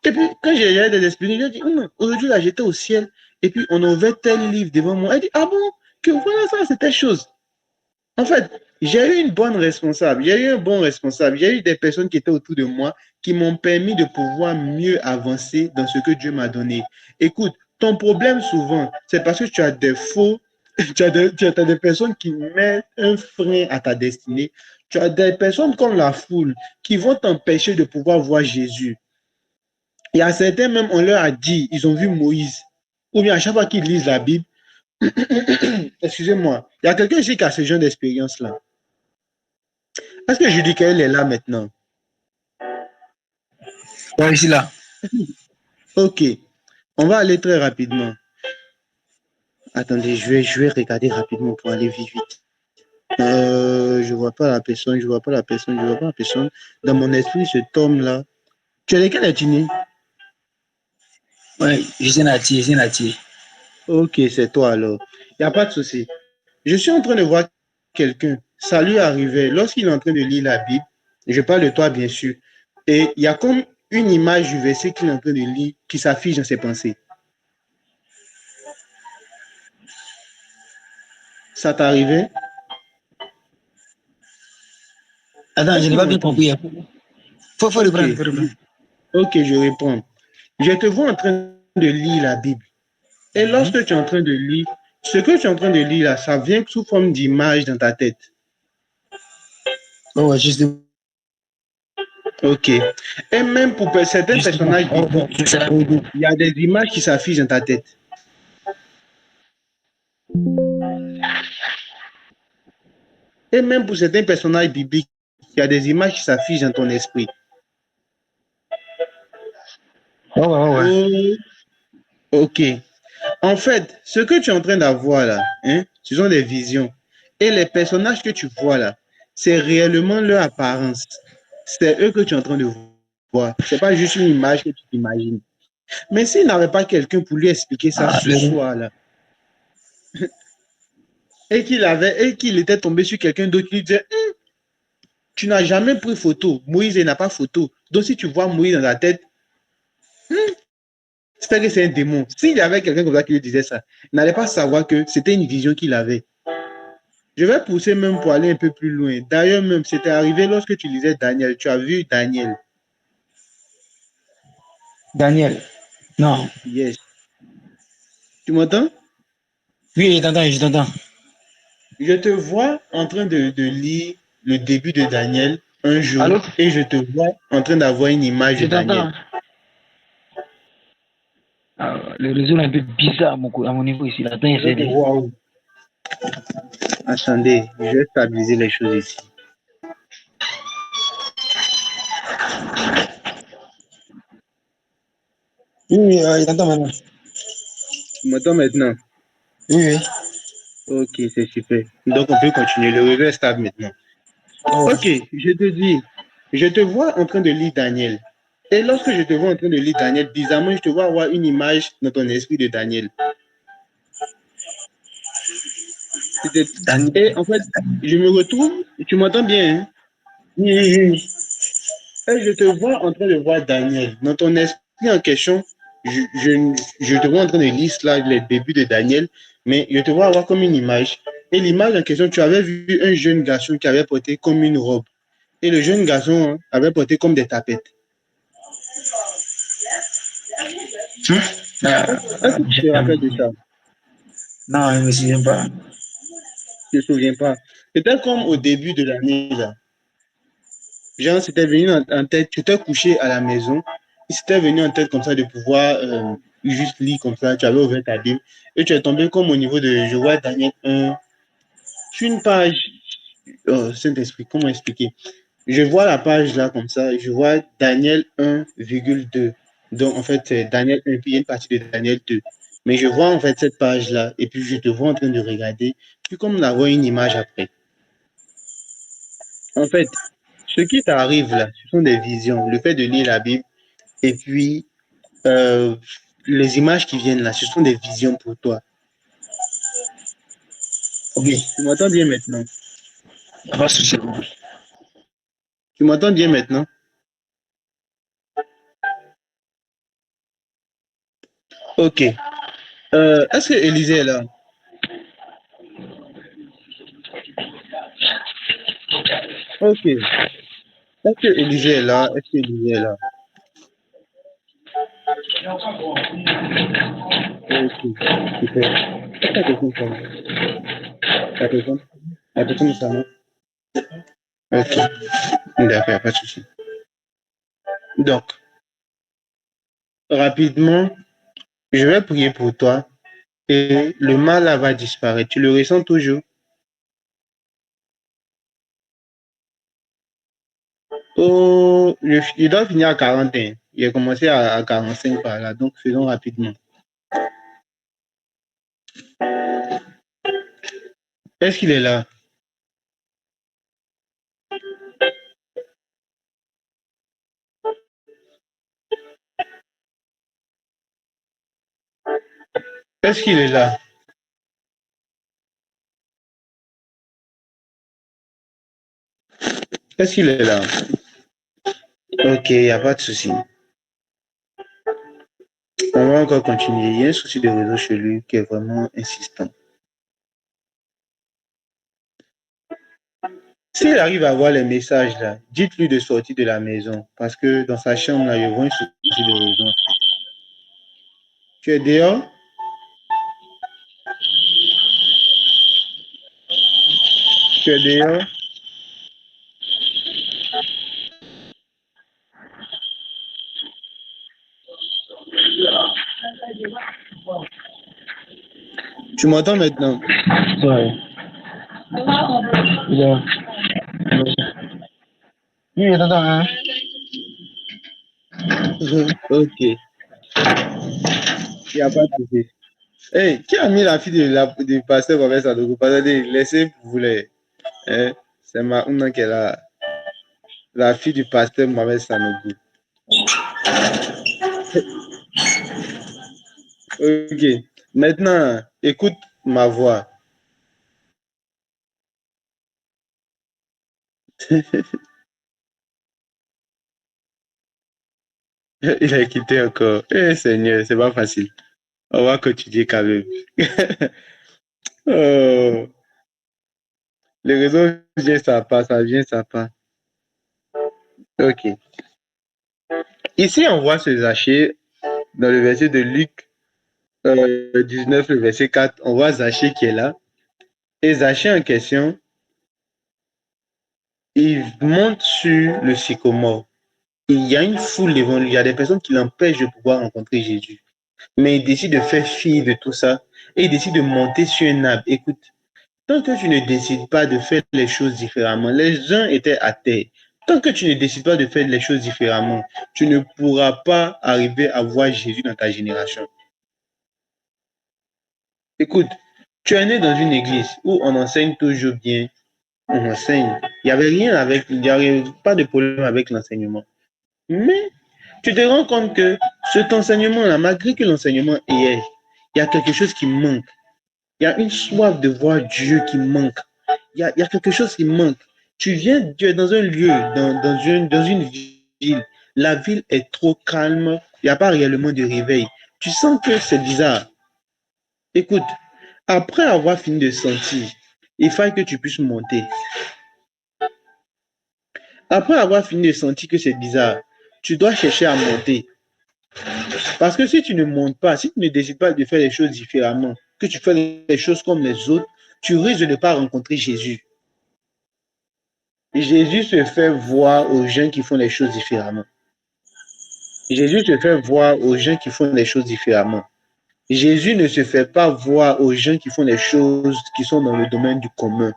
puis, quand j'ai des esprits, j'ai dit, aujourd'hui, là, j'étais au ciel. Et puis, on a ouvert tel livre devant moi. Elle dit, ah bon? Que voilà, ça, c'est telle chose. En fait, j'ai eu une bonne responsable, j'ai eu un bon responsable, j'ai eu des personnes qui étaient autour de moi qui m'ont permis de pouvoir mieux avancer dans ce que Dieu m'a donné. Écoute, ton problème souvent, c'est parce que tu as des faux, tu as des personnes qui mettent un frein à ta destinée. Tu as des personnes comme la foule qui vont t'empêcher de pouvoir voir Jésus. Il y a certains même, on leur a dit, ils ont vu Moïse. Ou bien à chaque fois qu'ils lisent la Bible, Excusez-moi. Il y a quelqu'un ici qui a ce genre d'expérience-là. Est-ce que Judy Kael est là maintenant? Ouais, ici, là. Ok. On va aller très rapidement. Attendez, je vais regarder rapidement pour aller vite. Je vois pas la personne, je vois pas la personne, je vois pas la personne. Dans mon esprit, cet homme-là. Tu es lequel ethnie? Ouais, je suis Nati, je suis Nati. Ok, c'est toi alors. Il n'y a pas de souci. Je suis en train de voir quelqu'un. Ça lui arrivait lorsqu'il est en train de lire la Bible. Je parle de toi, bien sûr. Et il y a comme une image du verset qu'il est en train de lire qui s'affiche dans ses pensées. Ça t'est arrivé? Attends, Est-ce je que n'ai tu pas bien m'entends? compris. Faut Ok, reprendre, faut reprendre. ok, je réponds. Je te vois en train de lire la Bible. Et Mhm. lorsque tu es en train de lire, ce que tu es en train de lire là, ça vient sous forme d'image dans ta tête. Ouais, ouais, juste, Ok. Et même pour certains justement. personnages Ouais, ouais, bibliques, c'est ça. il y a des images qui s'affichent dans ta tête. Et même pour certains personnages bibliques, il y a des images qui s'affichent dans ton esprit. Ouais, ouais, ouais. Oh, ok. En fait, ce que tu es en train d'avoir là, hein, ce sont des visions. Et les personnages que tu vois là, c'est réellement leur apparence. C'est eux que tu es en train de voir. C'est pas juste une image que tu t'imagines. Mais s'il n'avait pas quelqu'un pour lui expliquer ça Ah, ce soir là, et qu'il était tombé sur quelqu'un d'autre qui lui disait, tu n'as jamais pris photo. Moïse il n'a pas photo. Donc si tu vois Moïse dans la tête, c'est que c'est un démon. S'il y avait quelqu'un comme ça qui lui disait ça, il n'allait pas savoir que c'était une vision qu'il avait. Je vais pousser même pour aller un peu plus loin. D'ailleurs, même, c'était arrivé lorsque tu lisais Daniel. Tu as vu Daniel. Daniel. Non. Yes. Tu m'entends? Oui, je t'entends, je t'entends. Je te vois en train de lire le début de Daniel un jour Allô? et je te vois en train d'avoir une image de Je Daniel. t'entends. Ah, le réseau est un peu bizarre à mon niveau ici. Attends, essaie de. Waouh. Attendez, je vais stabiliser les choses ici. Oui, oui, je t'entends maintenant. Tu m'entends maintenant? Oui, oui. Ok, c'est super. Donc, on peut continuer. Le réseau est stable maintenant. Oh, Ok, je te dis, je te vois en train de lire Daniel. Et lorsque je te vois en train de lire Daniel, bizarrement, je te vois avoir une image dans ton esprit de Daniel. Daniel. Et en fait, je me retrouve, tu m'entends bien, hein? Oui, oui, oui. Et je te vois en train de voir Daniel. Dans ton esprit en question, je te vois en train de lire là, les débuts de Daniel, mais je te vois avoir comme une image. Et l'image en question, tu avais vu un jeune garçon qui avait porté comme une robe. Et le jeune garçon hein, avait porté comme des tapettes. Hum? Est-ce que tu te rappelles de ça? Non, je ne me souviens pas. Je ne me souviens pas. C'était comme au début de l'année, là. Genre, c'était venu en tête, tu t'es couché à la maison, et c'était venu en tête comme ça de pouvoir juste lire comme ça, tu avais ouvert ta Bible, et tu es tombé comme au niveau de, je vois Daniel 1, sur une page, oh, Saint-Esprit, comment expliquer? Je vois la page là comme ça, je vois Daniel 1,2. Donc, en fait, c'est Daniel 1, puis il y a une partie de Daniel 2. Mais je vois en fait cette page-là, et puis je te vois en train de regarder, puis comme d'avoir une image après. En fait, ce qui t'arrive là, ce sont des visions. Le fait de lire la Bible et puis euh, les images qui viennent là, ce sont des visions pour toi. Ok. Tu m'entends bien maintenant? Il n'y a pas de souci. Tu m'entends bien maintenant? Ok. Est-ce que Élisée est là? Ok. Est-ce que Élisée est là? Est-ce que Élisée est là? Ok. Super. Est-ce que la personne sonne? La personne? La personne sonne? Ok. D'accord, pas de souci. Donc, rapidement, je vais prier pour toi et le mal là va disparaître. Tu le ressens toujours. Oh, il doit finir à 41. Il a commencé à 45 par là, donc faisons rapidement. Est-ce qu'il est là? Est-ce qu'il est là? Est-ce qu'il est là? Ok, il n'y a pas de souci. On va encore continuer. Il y a un souci de réseau chez lui qui est vraiment insistant. S'il arrive à voir les messages là, dites-lui de sortir de la maison. Parce que dans sa chambre là, il y aura un souci de réseau. Tu es dehors? Tu es dehors? Tu m'entends maintenant? Ouais. Yeah. Oui, attends, hein. Ok, il n'y a pas de souci. Hey, qui a mis la fille du pasteur Mohamed Sanogo? Attendez, laissez vous les. Hein? C'est Maouna qui est la fille du pasteur Mohamed Sanogo. Ok, maintenant, écoute ma voix. Il a quitté encore. Eh Seigneur, c'est pas facile. On va continuer quand même. Oh, le réseau vient, ça part, ça vient, ça part. Ok. Ici, on voit ce Zachée dans le verset de Luc 19, le verset 4. On voit Zachée qui est là. Et Zachée en question, il monte sur le sycomore. Il y a une foule devant lui. Il y a des personnes qui l'empêchent de pouvoir rencontrer Jésus. Mais il décide de faire fi de tout ça et il décide de monter sur un arbre. Écoute, tant que tu ne décides pas de faire les choses différemment, les uns étaient à terre. Tant que tu ne décides pas de faire les choses différemment, tu ne pourras pas arriver à voir Jésus dans ta génération. Écoute, tu es né dans une église où on enseigne toujours bien, on enseigne. Il n'y avait pas de problème avec l'enseignement. Mais tu te rends compte que cet enseignement-là, malgré que l'enseignement est, il y a quelque chose qui manque. Il y a une soif de voir Dieu qui manque. Il y a quelque chose qui manque. Tu es dans un lieu, dans une ville. La ville est trop calme. Il n'y a pas réellement de réveil. Tu sens que c'est bizarre. Écoute, après avoir fini de sentir, il faut que tu puisses monter. Après avoir fini de sentir que c'est bizarre, tu dois chercher à monter. Parce que si tu ne montes pas, si tu ne décides pas de faire les choses différemment, que tu fais les choses comme les autres, tu risques de ne pas rencontrer Jésus. Jésus se fait voir aux gens qui font les choses différemment. Jésus se fait voir aux gens qui font les choses différemment. Jésus ne se fait pas voir aux gens qui font les choses qui sont dans le domaine du commun.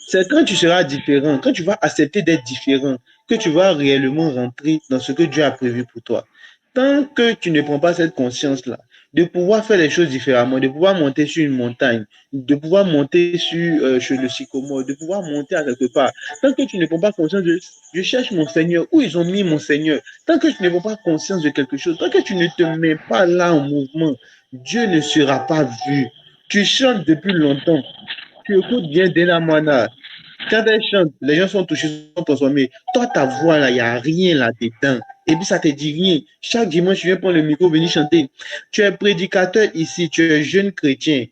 C'est quand tu seras différent, quand tu vas accepter d'être différent, que tu vas réellement rentrer dans ce que Dieu a prévu pour toi. Tant que tu ne prends pas cette conscience-là, de pouvoir faire les choses différemment, de pouvoir monter sur une montagne, de pouvoir monter sur le sycomore, de pouvoir monter à quelque part, tant que tu ne prends pas conscience de je cherche mon Seigneur, où ils ont mis mon Seigneur, tant que tu ne prends pas conscience de quelque chose, tant que tu ne te mets pas là en mouvement, Dieu ne sera pas vu. Tu chantes depuis longtemps. Tu écoutes bien Dena Moana. Quand elle chante, les gens sont touchés, sont transformés. Toi, ta voix, là, il n'y a rien là-dedans. Et puis, ça te dit rien. Chaque dimanche, tu viens prendre le micro, venir chanter. Tu es prédicateur ici, tu es jeune chrétien.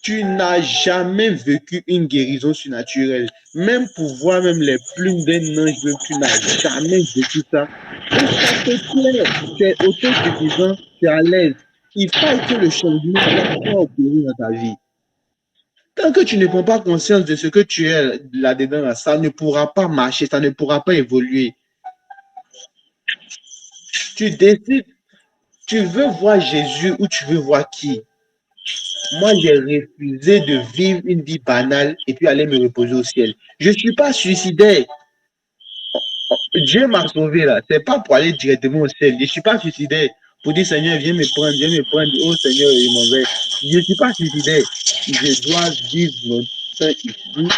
Tu n'as jamais vécu une guérison surnaturelle. Même pour voir même les plumes d'un ange, tu n'as jamais vécu ça. Et ça te plaît. Tu es autosuffisant, tu es à l'aise. Il faut que le changement soit opéré dans ta vie. Tant que tu ne prends pas conscience de ce que tu es là-dedans, ça ne pourra pas marcher, ça ne pourra pas évoluer. Tu décides, Tu veux voir Jésus ou tu veux voir qui? Moi, j'ai refusé de vivre une vie banale et puis aller me reposer au ciel. Je ne suis pas suicidaire. Dieu m'a sauvé là. C'est pas pour aller directement au ciel. Je ne suis pas suicidaire. Pour dire, Seigneur, viens me prendre, viens me prendre. Oh Seigneur, il m'en va. Je ne suis pas suicidaire. Je dois vivre longtemps ici.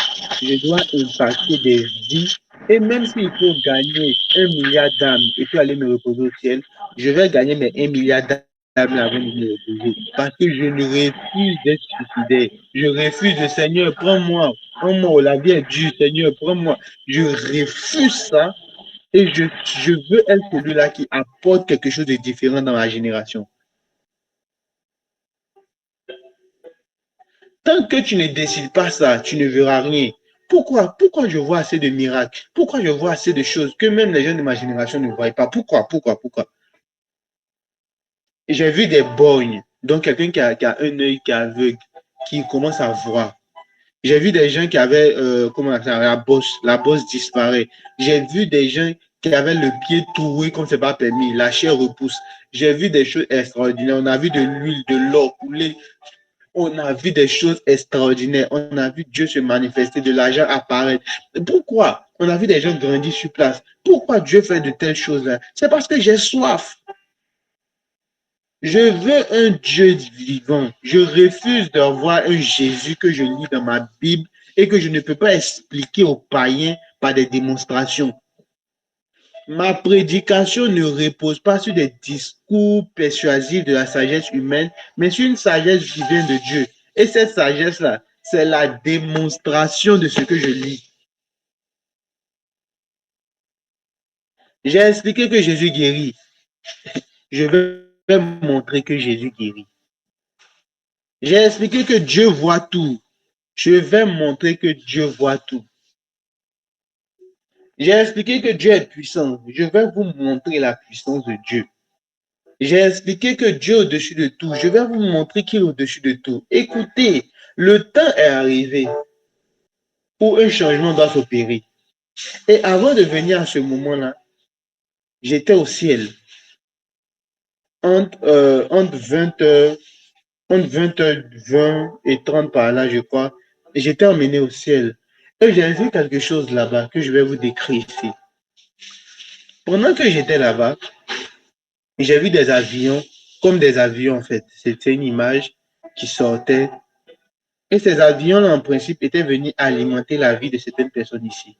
Je dois impacter des vies. Et même s'il faut gagner 1 milliard d'âmes et puis aller me reposer au ciel, je vais gagner mes 1 milliard d'âmes avant de me reposer. Parce que je ne refuse d'être suicidaire. Je refuse de Seigneur, prends-moi. Prends-moi, la vie est dure, Seigneur, prends-moi. Je refuse ça et je veux être celui-là qui apporte quelque chose de différent dans ma génération. Tant que tu ne décides pas ça, tu ne verras rien. Pourquoi je vois assez de miracles? Pourquoi je vois assez de choses que même les gens de ma génération ne voient pas? Pourquoi? J'ai vu des borgnes, donc quelqu'un qui a un œil qui est aveugle, qui commence à voir. J'ai vu des gens qui avaient, comment on appelle ça, la bosse disparaît. J'ai vu des gens qui avaient le pied troué comme c'est pas permis, la chair repousse. J'ai vu des choses extraordinaires. On a vu de l'huile, de l'or couler. On a vu des choses extraordinaires. On a vu Dieu se manifester, de l'argent apparaître. Pourquoi? On a vu des gens grandir sur place. Pourquoi Dieu fait de telles choses-là? C'est parce que j'ai soif. Je veux un Dieu vivant. Je refuse d'avoir un Jésus que je lis dans ma Bible et que je ne peux pas expliquer aux païens par des démonstrations. Ma prédication ne repose pas sur des discours persuasifs de la sagesse humaine, mais sur une sagesse qui vient de Dieu. Et cette sagesse-là, c'est la démonstration de ce que je lis. J'ai expliqué que Jésus guérit. Je vais montrer que Jésus guérit. J'ai expliqué que Dieu voit tout. Je vais montrer que Dieu voit tout. J'ai expliqué que Dieu est puissant. Je vais vous montrer la puissance de Dieu. J'ai expliqué que Dieu est au-dessus de tout. Je vais vous montrer qu'il est au-dessus de tout. Écoutez, le temps est arrivé où un changement doit s'opérer. Et avant de venir à ce moment-là, j'étais au ciel. Entre 20h, entre 20h20 et 30 par là, je crois. Et j'étais emmené au ciel. Et j'ai vu quelque chose là-bas que je vais vous décrire ici. Pendant que j'étais là-bas, j'ai vu des avions, comme des avions en fait. C'était une image qui sortait. Et ces avions-là, en principe, étaient venus alimenter la vie de certaines personnes ici.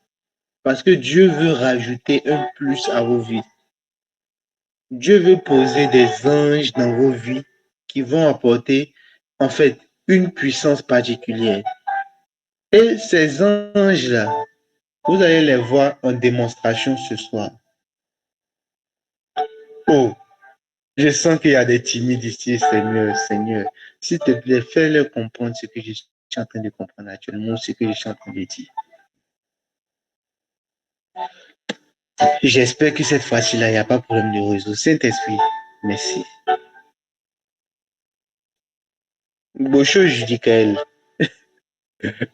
Parce que Dieu veut rajouter un plus à vos vies. Dieu veut poser des anges dans vos vies qui vont apporter, en fait, une puissance particulière. Et ces anges-là, vous allez les voir en démonstration ce soir. Oh, je sens qu'il y a des timides ici, Seigneur, Seigneur. S'il te plaît, fais-leur comprendre ce que je suis en train de comprendre actuellement, ce que je suis en train de dire. J'espère que cette fois-ci-là, il n'y a pas de problème de réseau. Saint-Esprit, merci. Bonjour, Judicaël.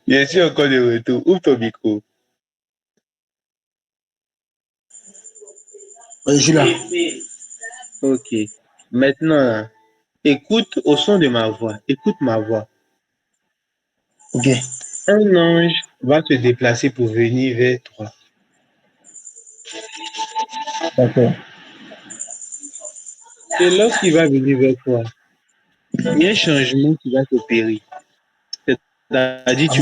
Je suis encore de retour. Ouvre ton micro. Oui, je suis là. Ok. Maintenant, écoute au son de ma voix. Écoute ma voix. Ok. Un ange va se déplacer pour venir vers toi. D'accord. Et lorsqu'il va venir vers toi, il y a un changement qui va s'opérer. C'est-à-dire, Amen.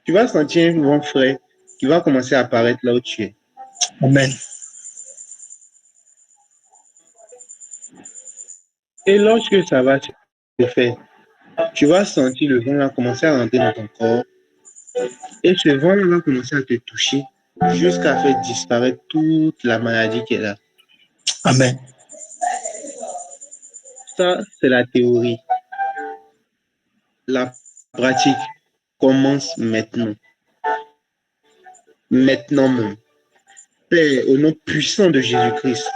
tu vas sentir un vent frais qui va commencer à apparaître là où tu es. Amen. Et lorsque ça va se faire, tu vas sentir le vent là commencer à rentrer dans ton corps. Et ce vent là va commencer à te toucher jusqu'à faire disparaître toute la maladie qui est là. Amen. Ça, c'est la théorie. La pratique commence maintenant. Maintenant même. Père, au nom puissant de Jésus-Christ,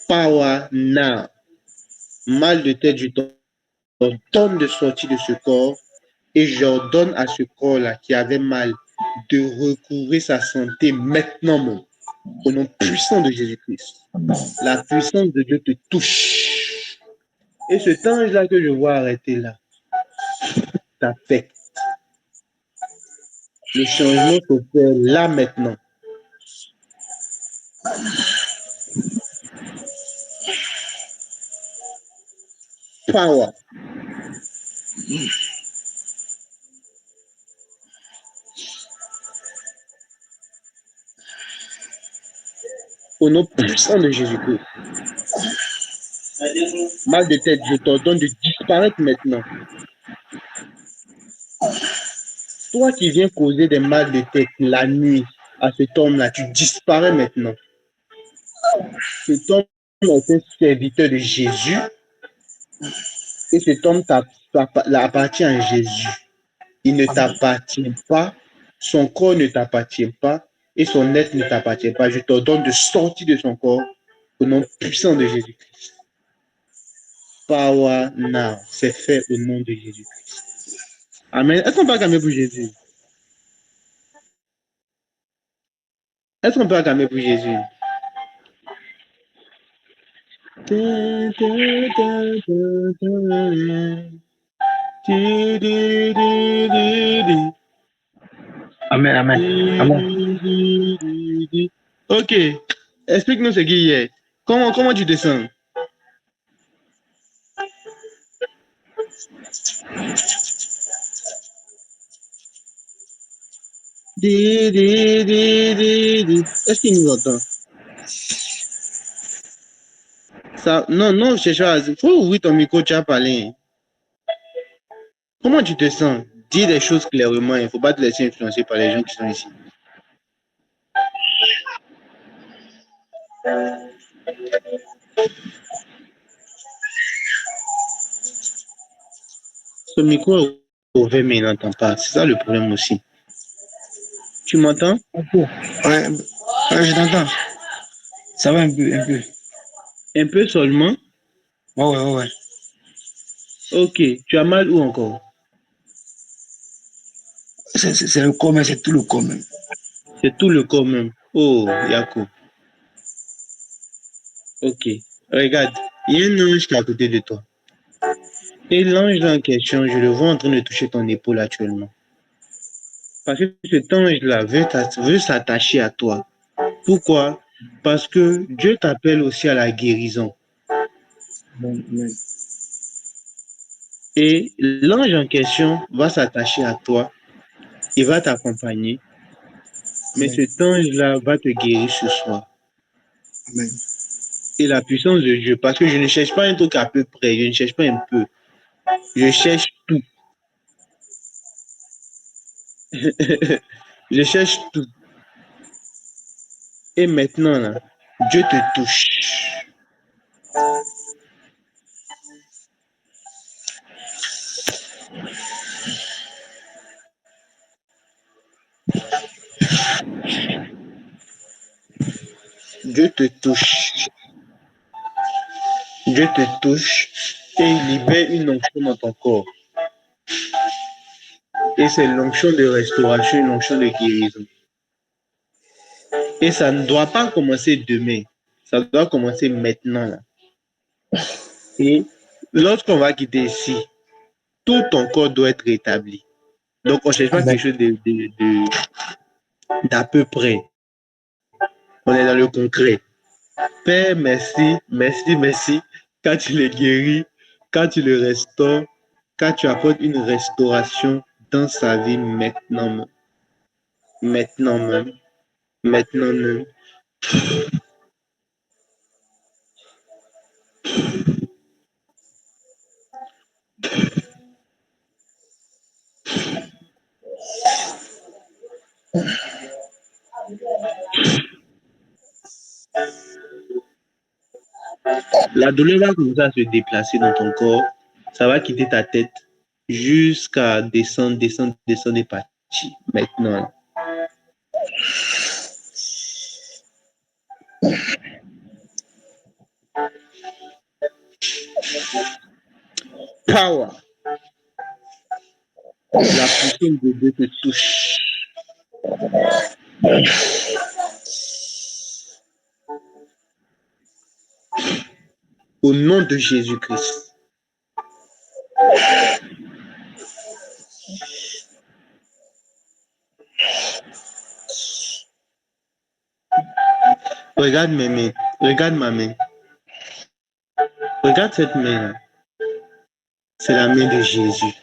power now. Mal de tête, je t'ordonne de sortir de ce corps et j'ordonne à ce corps-là qui avait mal de recouvrer sa santé maintenant même. Au nom puissant de Jésus-Christ. La puissance de Dieu te touche. Et cet ange-là que je vois arrêter là, t'affecte. Le changement se fait là maintenant. Power. Au nom puissant de Jésus-Christ. Mal de tête, je t'ordonne de disparaître maintenant. Toi qui viens causer des mal de tête la nuit à cet homme-là, tu disparais maintenant. Cet homme est un serviteur de Jésus et cet homme appartient à Jésus. Il ne t'appartient pas, son corps ne t'appartient pas et son être ne t'appartient pas. Je t'ordonne de sortir de son corps au nom puissant de Jésus-Christ. Power now, c'est fait au nom de Jésus-Christ. Amen. Est-ce qu'on peut acclamer pour Jésus? Est-ce qu'on peut acclamer pour Jésus? Amen, amen. Amen. Ok, explique-nous ce qui est. Comment tu te sens? Est-ce qu'il nous entend? Ça, non, cherche pas. Il faut ouvrir ton micro, tu as parlé. Comment tu te sens? Dis les choses clairement. Il ne faut pas te laisser influencer par les gens qui sont ici. Ce micro est ouvert, mais il n'entend pas. C'est ça le problème aussi. Tu m'entends? Ouais, je t'entends. Ça va un peu, un peu. Un peu seulement? Ouais. Ok, tu as mal où encore? C'est le corps, mais c'est tout le corps même. C'est tout le corps même. Oh, Yako. Ok, regarde, il y a un ange qui est à côté de toi. Et l'ange en question, je le vois en train de toucher ton épaule actuellement. Parce que cet ange-là veut s'attacher à toi. Pourquoi? Parce que Dieu t'appelle aussi à la guérison. Amen. Et l'ange en question va s'attacher à toi, il va t'accompagner, mais Amen. cet ange-là va te guérir ce soir. Amen. Et la puissance de Dieu, parce que je ne cherche pas un truc à peu près, je ne cherche pas un peu, je cherche tout. Je cherche tout. Et maintenant, là, Dieu te touche. Dieu te touche. Dieu te touche et il libère une onction dans ton corps. Et c'est l'onction de restauration, une onction de guérison. Et ça ne doit pas commencer demain. Ça doit commencer maintenant. Là. Et lorsqu'on va quitter ici, tout ton corps doit être rétabli. Donc, on ne cherche pas Amen. quelque chose d'à peu près. On est dans le concret. Père, merci, merci, merci. Quand tu le guéris, quand tu le restaures, quand tu apportes une restauration dans sa vie maintenant même. Maintenant même. Maintenant même. La douleur va commencer à se déplacer dans ton corps. Ça va quitter ta tête jusqu'à descendre et partir. Maintenant. Power. La puissance de Dieu te touche. au nom de Jésus-Christ. Regarde mes mains. Regarde ma main. Regarde cette main-là. C'est la main de Jésus.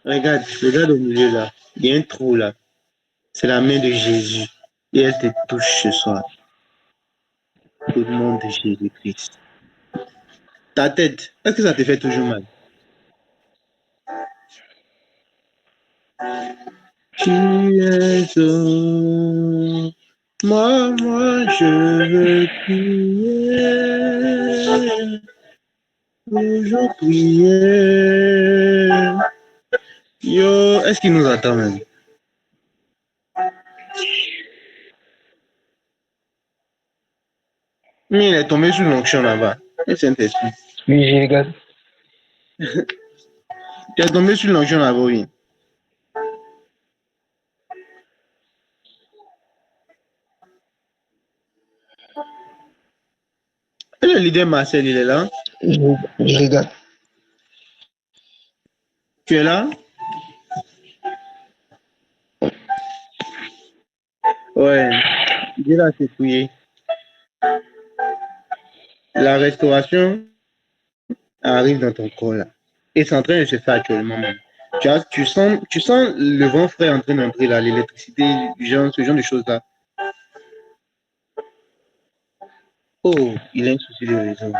Regarde au milieu là. Il y a un trou là. C'est la main de Jésus. Et elle te touche ce soir. Au nom de Jésus-Christ. Ta tête, est-ce que ça te fait toujours mal? Tu es au... Moi, je veux prier. Toujours prier. Yo, est-ce qu'il nous attend même? Mais il est tombé sous l'onction là-bas. Et Saint-Esprit. Oui, je regarde. Tu es tombé sur l'onction là-bas, oui. Et le leader Marcel, il est là? Je regarde. Tu es là? Ouais. Dieu là, c'est fouillé. La restauration arrive dans ton corps là. Et c'est en train de se faire actuellement même. Tu sens le vent frais en train d'entrer là, l'électricité, ce genre de choses là. Oh, il a un souci de raison.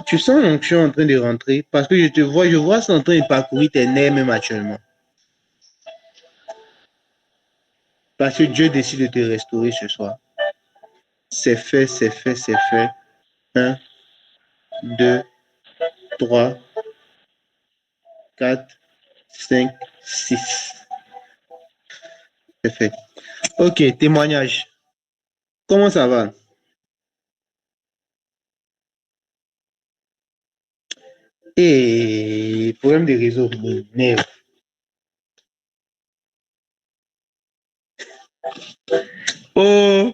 Tu sens l'onction en train de rentrer parce que je vois ça en train de parcourir tes nerfs même actuellement. Parce que Dieu décide de te restaurer ce soir. C'est fait, c'est fait, c'est fait. 1, 2, 3, 4, 5, 6. C'est fait. Ok, témoignage. Comment ça va? Et problème de réseau, m'énerve. Oh,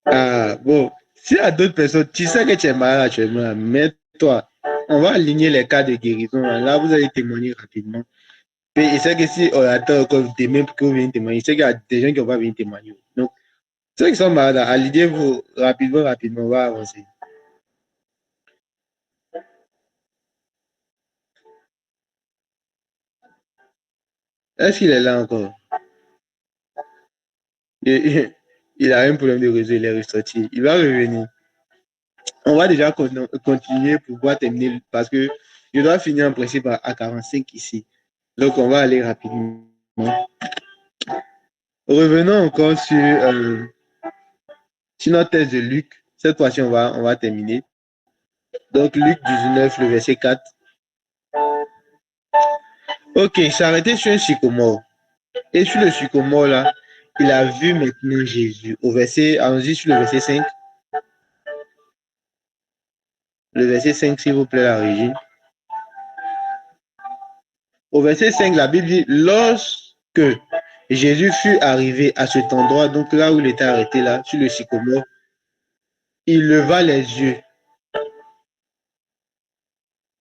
ah, bon. S'il y a d'autres personnes, tu sais que tu es malade actuellement, mais toi, on va aligner les cas de guérison. Là, vous allez témoigner rapidement. Et c'est que si on attend encore demain pour que vous veniez témoigner, c'est qu'il y a des gens qui vont pas venir témoigner. Donc, ceux qui sont malades, alignez-vous rapidement, on va avancer. Est-ce qu'il est là encore? Il a un problème de réseau, il est ressorti. Il va revenir. On va déjà continuer pour pouvoir terminer parce que je dois finir en principe à 45 ici. Donc, on va aller rapidement. Revenons encore sur notre thèse de Luc. Cette fois-ci, on va terminer. Donc, Luc 19, le verset 4. Ok, il s'est arrêté sur un sycomore. Et sur le sycomore, là, il a vu maintenant Jésus. Allons-y sur le verset 5. Le verset 5, s'il vous plaît, la régie. Au verset 5, la Bible dit, lorsque Jésus fut arrivé à cet endroit, donc là où il était arrêté, là, sur le sycomore, il leva les yeux,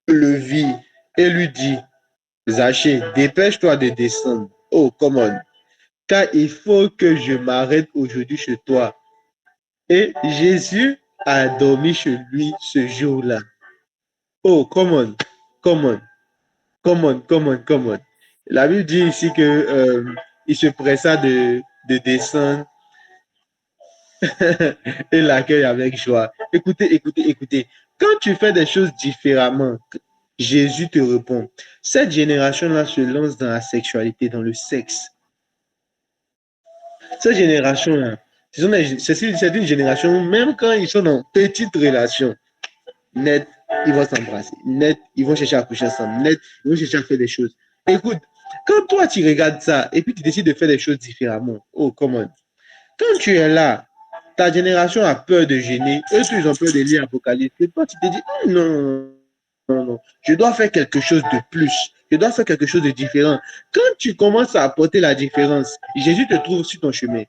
le vit et lui dit, Zachée, dépêche-toi de descendre. Oh, come on. Car il faut que je m'arrête aujourd'hui chez toi. Et Jésus a dormi chez lui ce jour-là. Oh, come on, come on, come on, come on, come on. La Bible dit ici que il se pressa de descendre et l'accueille avec joie. Écoutez, écoutez, écoutez. Quand tu fais des choses différemment, Jésus te répond. Cette génération-là se lance dans la sexualité, dans le sexe. Cette génération-là, c'est une génération, même quand ils sont dans petite relation, net, ils vont s'embrasser. Net, ils vont chercher à coucher ensemble. Net, ils vont chercher à faire des choses. Écoute, quand toi tu regardes ça et puis tu décides de faire des choses différemment, oh, comment? Quand tu es là, ta génération a peur de gêner, eux, ils ont peur de lire Apocalypse. Et toi, tu te dis, non, non, non, je dois faire quelque chose de plus. Je dois faire quelque chose de différent. Quand tu commences à apporter la différence, Jésus te trouve sur ton chemin.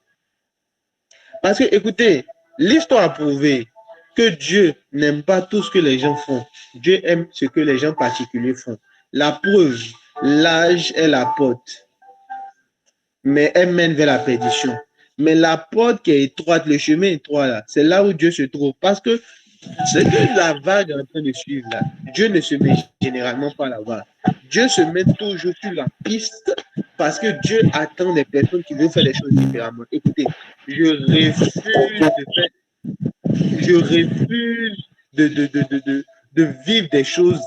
Parce que, écoutez, l'histoire a prouvé que Dieu n'aime pas tout ce que les gens font. Dieu aime ce que les gens particuliers font. La preuve, l'âge est la porte, mais elle mène vers la perdition. Mais la porte qui est étroite, le chemin étroit là, c'est là où Dieu se trouve. Parce que ce que la vague est en train de suivre là, Dieu ne se met généralement pas à la vague. Dieu se met toujours sur la piste parce que Dieu attend des personnes qui veulent faire les choses différemment. Écoutez, je refuse de faire, je refuse de vivre des choses.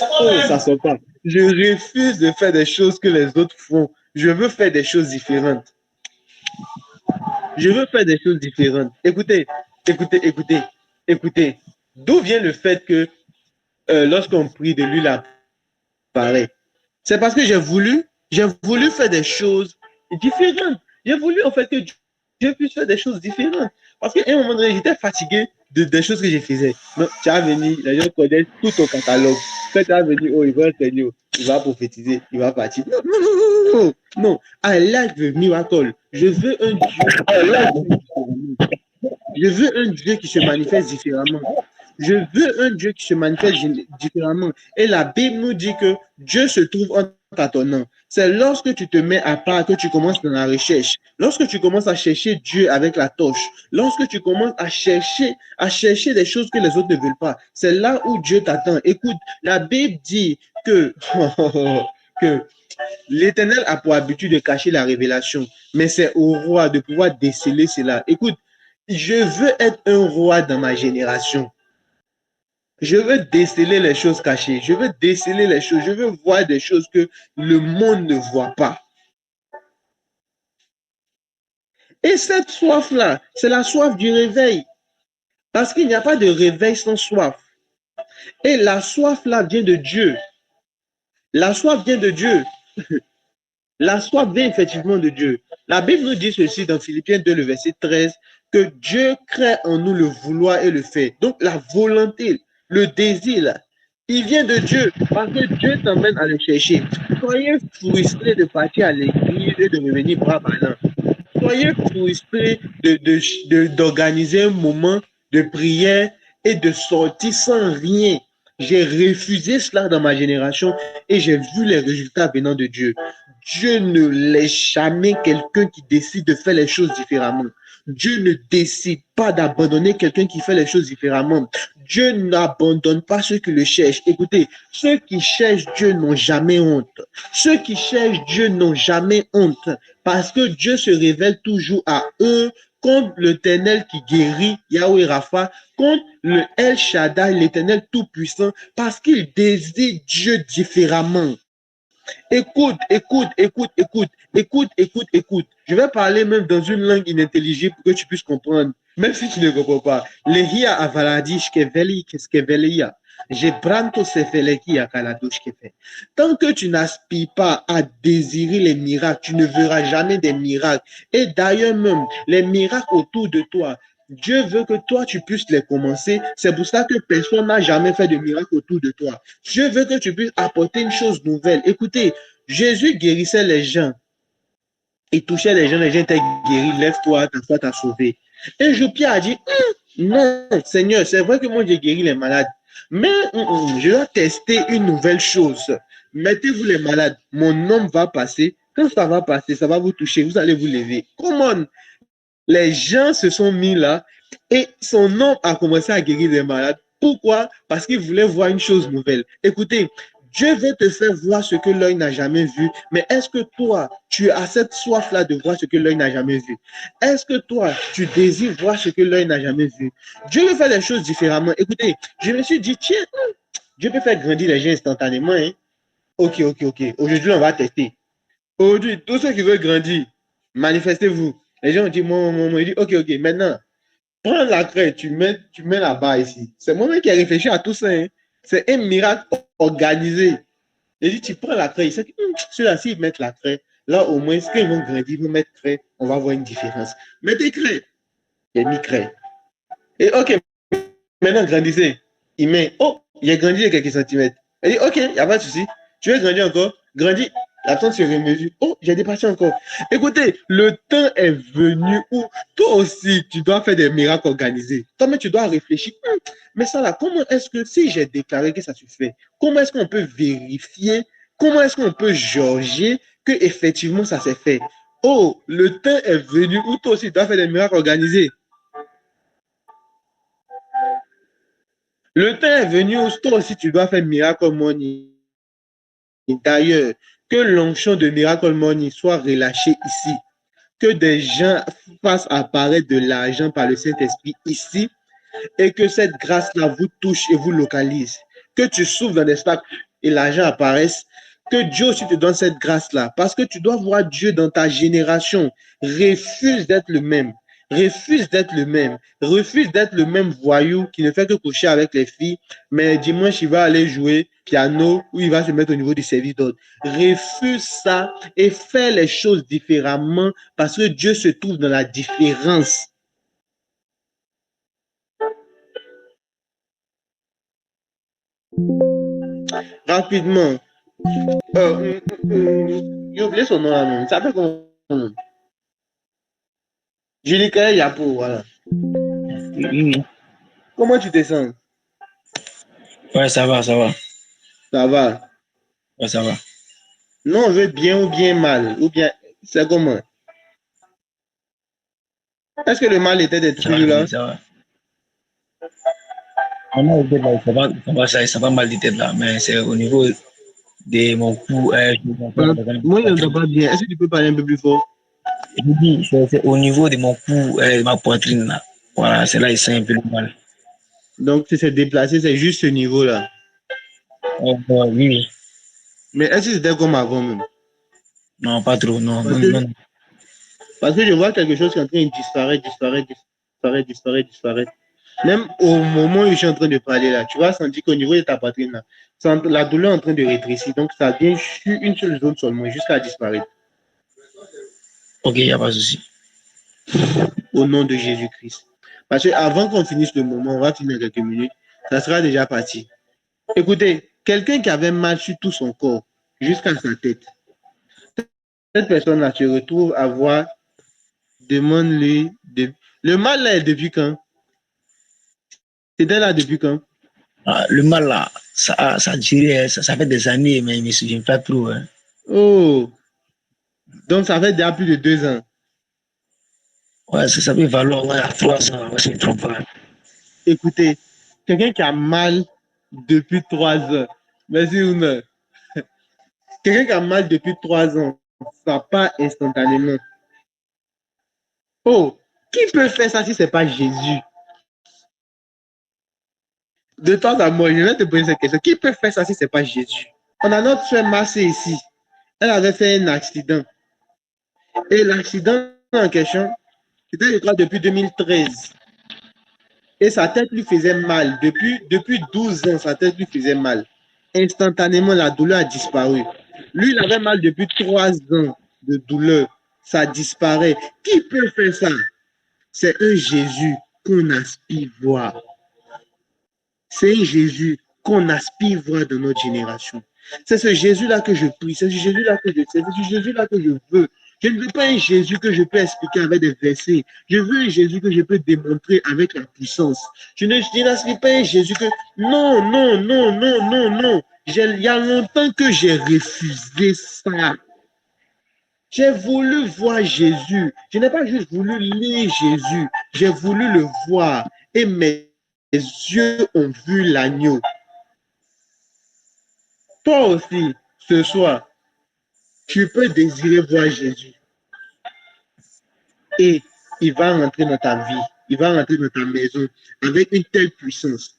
Oh, ça sort pas. Je refuse de faire des choses que les autres font. Je veux faire des choses différentes. Je veux faire des choses différentes. Écoutez, écoutez, écoutez, écoutez. D'où vient le fait que lorsqu'on prie de lui là, pareil. C'est parce que j'ai voulu faire des choses différentes. J'ai voulu en fait que Dieu puisse faire des choses différentes. Parce qu'à un moment donné, j'étais fatigué des choses que je faisais. Non, tu as venu, les gens connaissent tout ton catalogue. Quand tu as venu, oh, il va enseigner, il va prophétiser, il va partir. Non, non, non, non, non, non. I like the miracle. Je veux un Dieu. Je veux un Dieu qui se manifeste différemment. Je veux un Dieu qui se manifeste différemment. Et la Bible nous dit que Dieu se trouve en tâtonnant. C'est lorsque tu te mets à part que tu commences dans la recherche. Lorsque tu commences à chercher Dieu avec la torche. Lorsque tu commences à chercher des choses que les autres ne veulent pas. C'est là où Dieu t'attend. Écoute, la Bible dit que, que l'Éternel a pour habitude de cacher la révélation. Mais c'est au roi de pouvoir déceler cela. Écoute, je veux être un roi dans ma génération. Je veux déceler les choses cachées. Je veux déceler les choses. Je veux voir des choses que le monde ne voit pas. Et cette soif-là, c'est la soif du réveil. Parce qu'il n'y a pas de réveil sans soif. Et la soif-là vient de Dieu. La soif vient de Dieu. La soif vient effectivement de Dieu. La Bible nous dit ceci dans Philippiens 2, le verset 13, que Dieu crée en nous le vouloir et le faire. Donc la volonté, le désir, il vient de Dieu parce que Dieu t'emmène à le chercher. Soyez frustrés de partir à l'église et de revenir bras ballants. Soyez frustrés d'organiser un moment de prière et de sortir sans rien. J'ai refusé cela dans ma génération et j'ai vu les résultats venant de Dieu. Dieu ne laisse jamais quelqu'un qui décide de faire les choses différemment. Dieu ne décide pas d'abandonner quelqu'un qui fait les choses différemment. Dieu n'abandonne pas ceux qui le cherchent. Écoutez, ceux qui cherchent Dieu n'ont jamais honte. Ceux qui cherchent Dieu n'ont jamais honte parce que Dieu se révèle toujours à eux contre l'Éternel qui guérit, Yahweh Rapha, contre le El Shaddai, l'Éternel Tout-Puissant, parce qu'il désire Dieu différemment. Écoute, écoute, écoute, écoute, écoute, écoute, écoute. Je vais parler même dans une langue inintelligible pour que tu puisses comprendre, même si tu ne comprends pas. Lehia avaladish keveli keskevelia. Jebranto sefelekia kaladosh kefe. Tant que tu n'aspires pas à désirer les miracles, tu ne verras jamais des miracles. Et d'ailleurs même, les miracles autour de toi, Dieu veut que toi, tu puisses les commencer. C'est pour ça que personne n'a jamais fait de miracle autour de toi. Dieu veut que tu puisses apporter une chose nouvelle. Écoutez, Jésus guérissait les gens. Il touchait les gens étaient guéris. Lève-toi, ta foi t'a sauvé. Et Pierre a dit, non, Seigneur, c'est vrai que moi j'ai guéri les malades. Mais je dois tester une nouvelle chose. Mettez-vous les malades. Mon nom va passer. Quand ça va passer, ça va vous toucher. Vous allez vous lever. Comment? Les gens se sont mis là et son nom a commencé à guérir les malades. Pourquoi? Parce qu'il voulait voir une chose nouvelle. Écoutez, Dieu veut te faire voir ce que l'œil n'a jamais vu, mais est-ce que toi, tu as cette soif-là de voir ce que l'œil n'a jamais vu? Est-ce que toi, tu désires voir ce que l'œil n'a jamais vu? Dieu veut faire les choses différemment. Écoutez, je me suis dit, tiens, Dieu peut faire grandir les gens instantanément. Hein? Ok. Aujourd'hui, on va tester. Aujourd'hui, tous ceux qui veulent grandir, manifestez-vous. Les gens ont dit, moi, il dit, ok, maintenant, prends la craie, tu mets là-bas ici. C'est moi-même qui ai réfléchi à tout ça. Hein. C'est un miracle organisé. Il dit, tu prends la craie, il sait que ceux-là, s'ils mettent la craie, là, au moins, quand ils vont grandir, ils vont mettre craie, on va voir une différence. Mettez craie. Il a mis craie. Et ok, maintenant, grandissez. Il met, oh, il a grandi de quelques centimètres. Il dit, ok, il n'y a pas de souci. Tu veux grandir encore? Grandis. La tante se remesure. Oh, j'ai dépassé encore. Écoutez, le temps est venu où toi aussi, tu dois faire des miracles organisés. Toi-même, tu dois réfléchir. Mais ça là, comment est-ce que si j'ai déclaré que ça se fait, comment est-ce qu'on peut vérifier, comment est-ce qu'on peut jauger que effectivement ça s'est fait? Oh, le temps est venu où toi aussi, tu dois faire des miracles organisés. Le temps est venu où toi aussi, tu dois faire miracle money. D'ailleurs, que l'onction de miracle money soit relâchée ici. Que des gens fassent apparaître de l'argent par le Saint-Esprit ici et que cette grâce-là vous touche et vous localise. Que tu souffres dans des stacks et l'argent apparaisse. Que Dieu aussi te donne cette grâce-là parce que tu dois voir Dieu dans ta génération. Refuse d'être le même. Refuse d'être le même. Refuse d'être le même voyou qui ne fait que coucher avec les filles, mais dimanche, il va aller jouer piano ou il va se mettre au niveau du service d'ordre. Refuse ça et fais les choses différemment parce que Dieu se trouve dans la différence. Rapidement. J'ai oublié son nom là même. Ça s'appelle comment? Julie Kaya Yapo, voilà. Oui, oui. Comment tu te sens? Ouais, ça va, ça va. Ça va. Ouais, ça va. Non, on veut bien ou bien mal. Ou bien, c'est comment? Est-ce que le mal était d'être Ça va toujours là? bien, ça va. On a été là, ça va mal de tête là, mais c'est au niveau de mon cou. Moi, je n'entends pas bien. Est-ce que tu peux parler un peu plus fort? Je dis, c'est au niveau de mon cou, ma poitrine là. Voilà, c'est là il sent un peu le mal. Donc, c'est s'est déplacé, c'est juste ce niveau-là. Oui, oui. Mais est-ce que c'était comme avant même? Non, pas trop, non, Parce non, que, non. parce que je vois quelque chose qui est en train de disparaître, disparaître, disparaître, disparaître, disparaître. Même au moment où je suis en train de parler là, tu vas sentir qu'au niveau de ta poitrine là, la douleur est en train de rétrécir. Donc, ça vient sur une seule zone seulement, jusqu'à disparaître. Ok, il n'y a pas de souci. Au nom de Jésus-Christ. Parce que avant qu'on finisse le moment, on va finir quelques minutes, ça sera déjà parti. Écoutez, quelqu'un qui avait mal sur tout son corps, jusqu'à sa tête, cette personne-là se retrouve à voir, demande-lui, le mal là est depuis quand? C'était là depuis quand? Ah, le mal là, ça durait, ça fait des années, mais je ne me souviens pas trop. Hein. Oh, donc ça fait déjà plus de 2 ans. Ouais, ça peut valoir ouais, à 300, ouais, je ne me trompe pas. Écoutez, quelqu'un qui a mal depuis 3 ans, merci Ouna. Quelqu'un qui a mal depuis 3 ans, ça part instantanément. Oh, qui peut faire ça si ce n'est pas Jésus? De temps à moi, je vais te poser cette question. Qui peut faire ça si ce n'est pas Jésus? On a notre soeur Massé ici. Elle avait fait un accident. Et l'accident en question, c'était, je crois, depuis 2013. Et sa tête lui faisait mal. Depuis 12 ans, sa tête lui faisait mal. Instantanément, la douleur a disparu. Lui, il avait mal depuis 3 ans de douleur. Ça disparaît. Qui peut faire ça? C'est un Jésus qu'on aspire voir. C'est un Jésus qu'on aspire voir dans notre génération. C'est ce Jésus-là que je prie, c'est ce Jésus-là que je sais, c'est ce Jésus-là que je veux. Je ne veux pas un Jésus que je peux expliquer avec des versets. Je veux un Jésus que je peux démontrer avec la puissance. Je n'aspire pas un Jésus que... Non, non, non, non, non, non. Il y a longtemps que j'ai refusé ça. J'ai voulu voir Jésus. Je n'ai pas juste voulu lire Jésus. J'ai voulu le voir. Et mes yeux ont vu l'agneau. Toi aussi, ce soir, tu peux désirer voir Jésus. Et il va rentrer dans ta vie. Il va rentrer dans ta maison avec une telle puissance.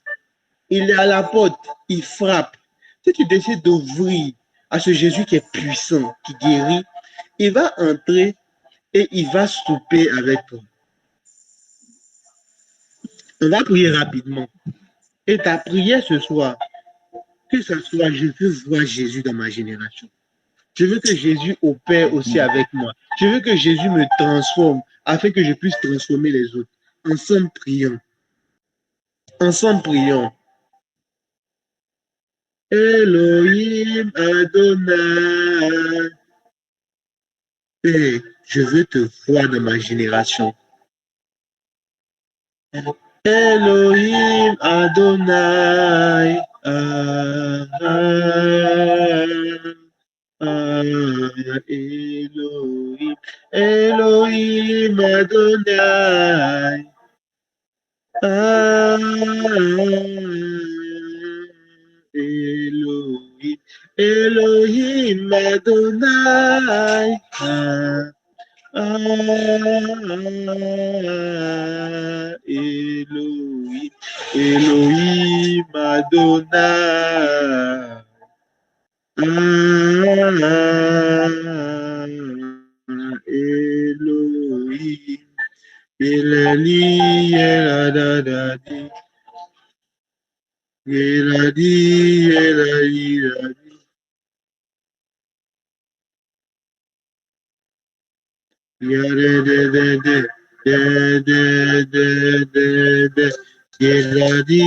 Il est à la porte. Il frappe. Si tu décides d'ouvrir à ce Jésus qui est puissant, qui guérit, il va entrer et il va souper avec toi. On va prier rapidement. Et ta prière ce soir, que ce soit, je veux voir Jésus dans ma génération. Je veux que Jésus opère aussi avec moi. Je veux que Jésus me transforme afin que je puisse transformer les autres. Ensemble, prions. Ensemble, prions. Elohim Adonai. Père, je veux te voir dans ma génération. Elohim Adonai. Elohim, Elohim Adonai. Elohim, Elohim Adonai. Elohim, Elohim Adonai. Elohim, Elali, Eladadadi, Eladi, Eladi, Yadadadada, Dadadadada, Eladi,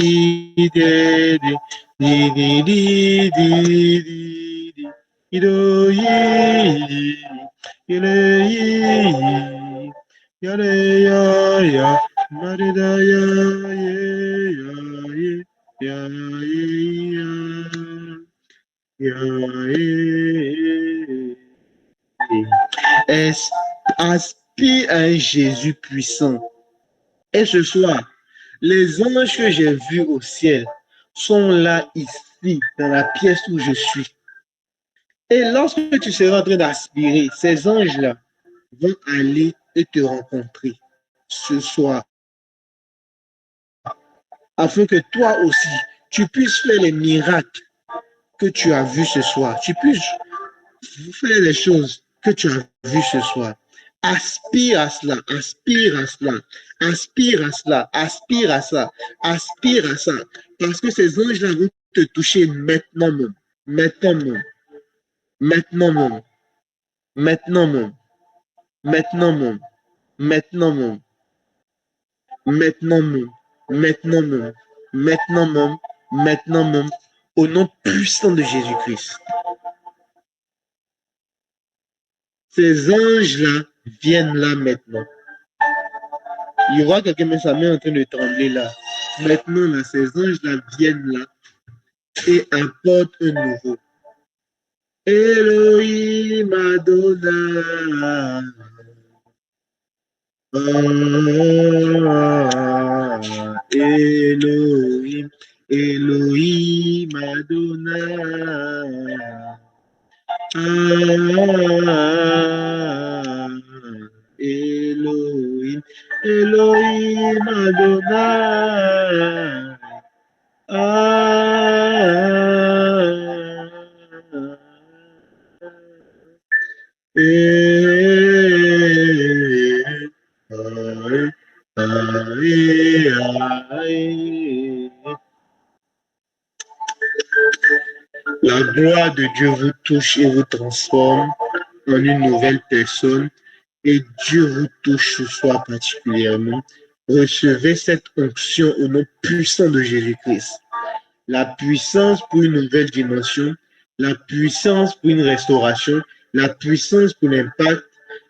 Dedi, Didi, Didi, Idoyi, Ileyi, Yare, ya, ya, Marida, ya, ya, ya, aspire à un Jésus puissant. Et ce soir, les anges que j'ai vus au ciel sont là, ici, dans la pièce où je suis. Et lorsque tu seras en train d'aspirer, ces anges-là vont aller et te rencontrer ce soir, afin que toi aussi, tu puisses faire les miracles que tu as vus ce soir. Tu puisses faire les choses que tu as vues ce soir. Aspire à cela, aspire à cela, aspire à cela, aspire à ça, aspire à ça. Parce que ces anges-là vont te toucher maintenant même, maintenant même, maintenant même, maintenant même, maintenant même, maintenant même, maintenant même, maintenant même, maintenant même, maintenant même, au nom puissant de Jésus-Christ. Ces anges-là viennent là maintenant. Il y aura quelqu'un, mais sa main est en train de trembler là. Maintenant, là, ces anges-là viennent là et apportent un nouveau. Elohim Adonai. Elohim, Elohim Adonai. Elohim, Elohim Adonai. La gloire de Dieu vous touche et vous transforme en une nouvelle personne et Dieu vous touche ce soir particulièrement. Recevez cette onction au nom puissant de Jésus-Christ. La puissance pour une nouvelle dimension, la puissance pour une restauration, la puissance pour l'impact,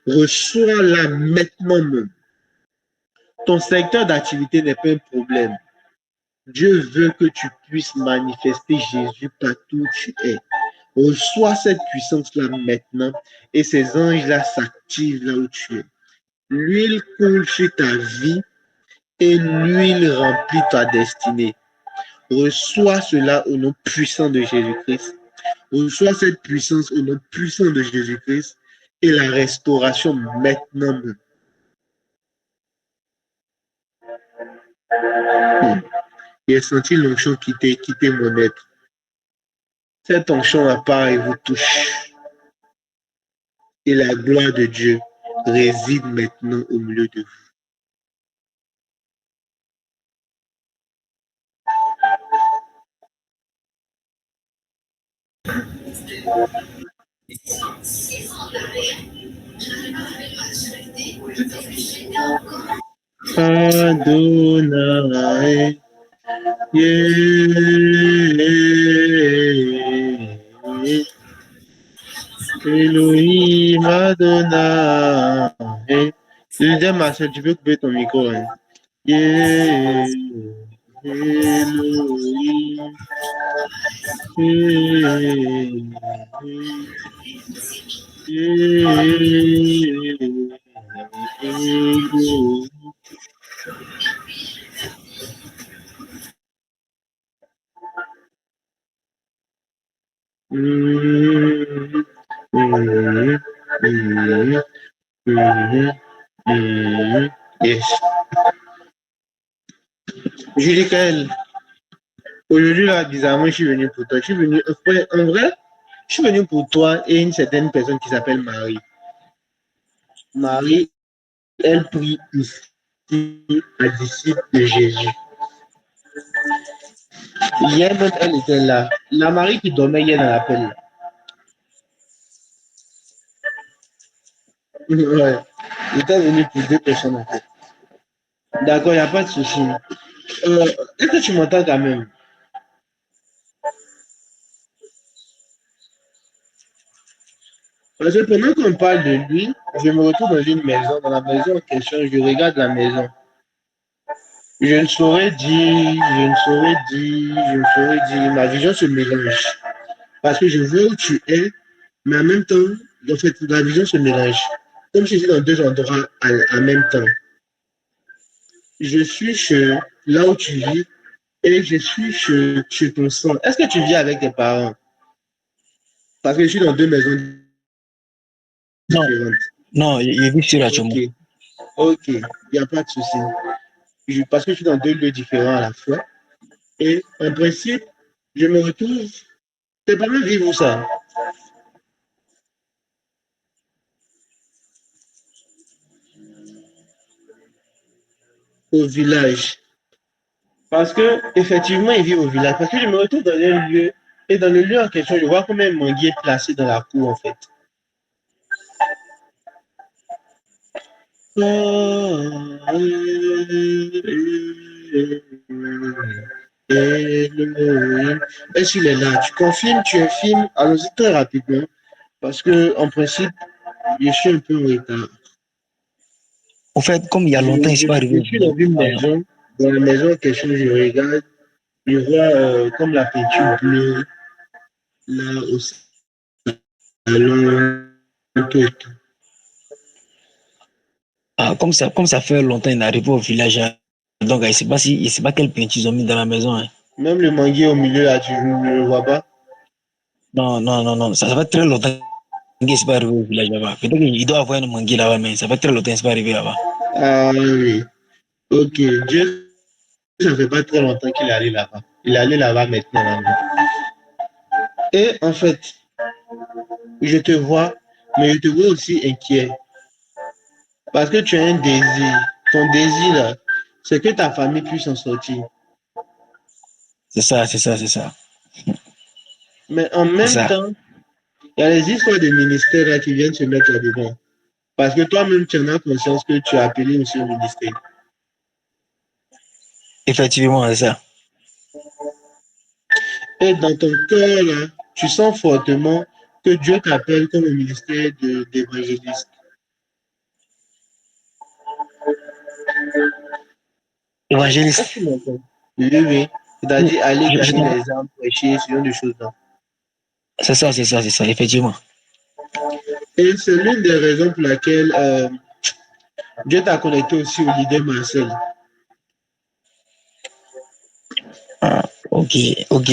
reçois-la maintenant même. Ton secteur d'activité n'est pas un problème. Dieu veut que tu puisses manifester Jésus partout où tu es. Reçois cette puissance-là maintenant et ces anges-là s'activent là où tu es. L'huile coule sur ta vie et l'huile remplit ta destinée. Reçois cela au nom puissant de Jésus-Christ. Reçois cette puissance au nom puissant de Jésus-Christ et la restauration maintenant même. J'ai senti l'onction quitter mon être. Cette onction apparaît et vous touche. Et la gloire de Dieu réside maintenant au milieu de vous. Adonai, Yeah. Elohim Adonai. Deuxième Marcel, tu peux couper ton micro. Hein. Yeah. Elohim. Yes. Julie Kael, aujourd'hui, là, bizarrement, je suis venu pour toi. Je suis venu, en vrai, je suis venu pour toi et une certaine personne qui s'appelle Marie. Marie, elle prie ici à disciple de Jésus. Hier même, elle était là. La Marie qui dormait hier dans l'appel. Ouais. J'étais venu pour deux personnes en fait. D'accord, il n'y a pas de souci. Est-ce que tu m'entends quand même? Parce que pendant qu'on parle de lui, je me retrouve dans une maison. Dans la maison en question, je regarde la maison. Je ne saurais dire, je ne saurais dire, je ne saurais dire. Ma vision se mélange. Parce que je vois où tu es, mais en même temps, en fait, la vision se mélange. Comme si j'étais dans deux endroits en même temps. Je suis chez là où tu vis et je suis chez ton sang. Est-ce que tu vis avec tes parents? Parce que je suis dans deux maisons Non, différentes. non, il vit sur la Ok, Chomo. ok, il n'y a pas de souci. Parce que je suis dans deux lieux différents à la fois. Et en principe, je me retrouve. Tes parents vivent où ça? Au village. Parce que, effectivement, ils vivent au village. Parce que je me retrouve dans un lieu. Et dans le lieu en question, je vois combien un manguier est placé dans la cour, en fait. Est-ce qu'il est là? Tu confirmes, tu infirmes? Allons-y très rapidement. Parce que, en principe, je suis un peu en retard. En fait, comme il y a Je, longtemps, il ne s'est je, pas arrivé je au suis village. dans une maison. Dans la maison en question, je regarde. Je vois comme la peinture bleue, là, au salon, tout et tout. Comme ça fait longtemps, il n'est arrivé au village. Hein. Donc, il ne sait pas quelle peinture ils ont mis dans la maison. Hein. Même le manguier au milieu, là, tu ne le vois pas. Non, non, non, non. Ça fait très longtemps qu'il ne s'est pas arrivé au village là-bas. Peut-être qu'il doit avoir une mangue là-bas, mais ça fait très longtemps qu'il ne s'est pas arrivé là-bas. Ah oui. Ok. Dieu, ça ne fait pas très longtemps qu'il est allé là-bas. Il est allé là-bas maintenant. Là. Et en fait, je te vois, mais je te vois aussi inquiet. Parce que tu as un désir. Ton désir, là, c'est que ta famille puisse en sortir. C'est ça, c'est ça, c'est ça. Mais en C'est même ça. temps, il y a les histoires des ministères là, qui viennent se mettre là-dedans. Parce que toi-même, tu en as conscience que tu as appelé aussi au ministère. Effectivement, c'est ça. Et dans ton cœur, là, tu sens fortement que Dieu t'appelle comme au ministère d'évangéliste. Est-ce que Évangéliste. tu m'entends? Oui, oui. Oui, C'est-à-dire aller je gagner t'entends. les âmes, prêcher, ce genre de choses-là. C'est ça, c'est ça, c'est ça, effectivement. Et c'est l'une des raisons pour laquelle Dieu t'a connecté aussi au leader Marcel. Ah, ok, ok.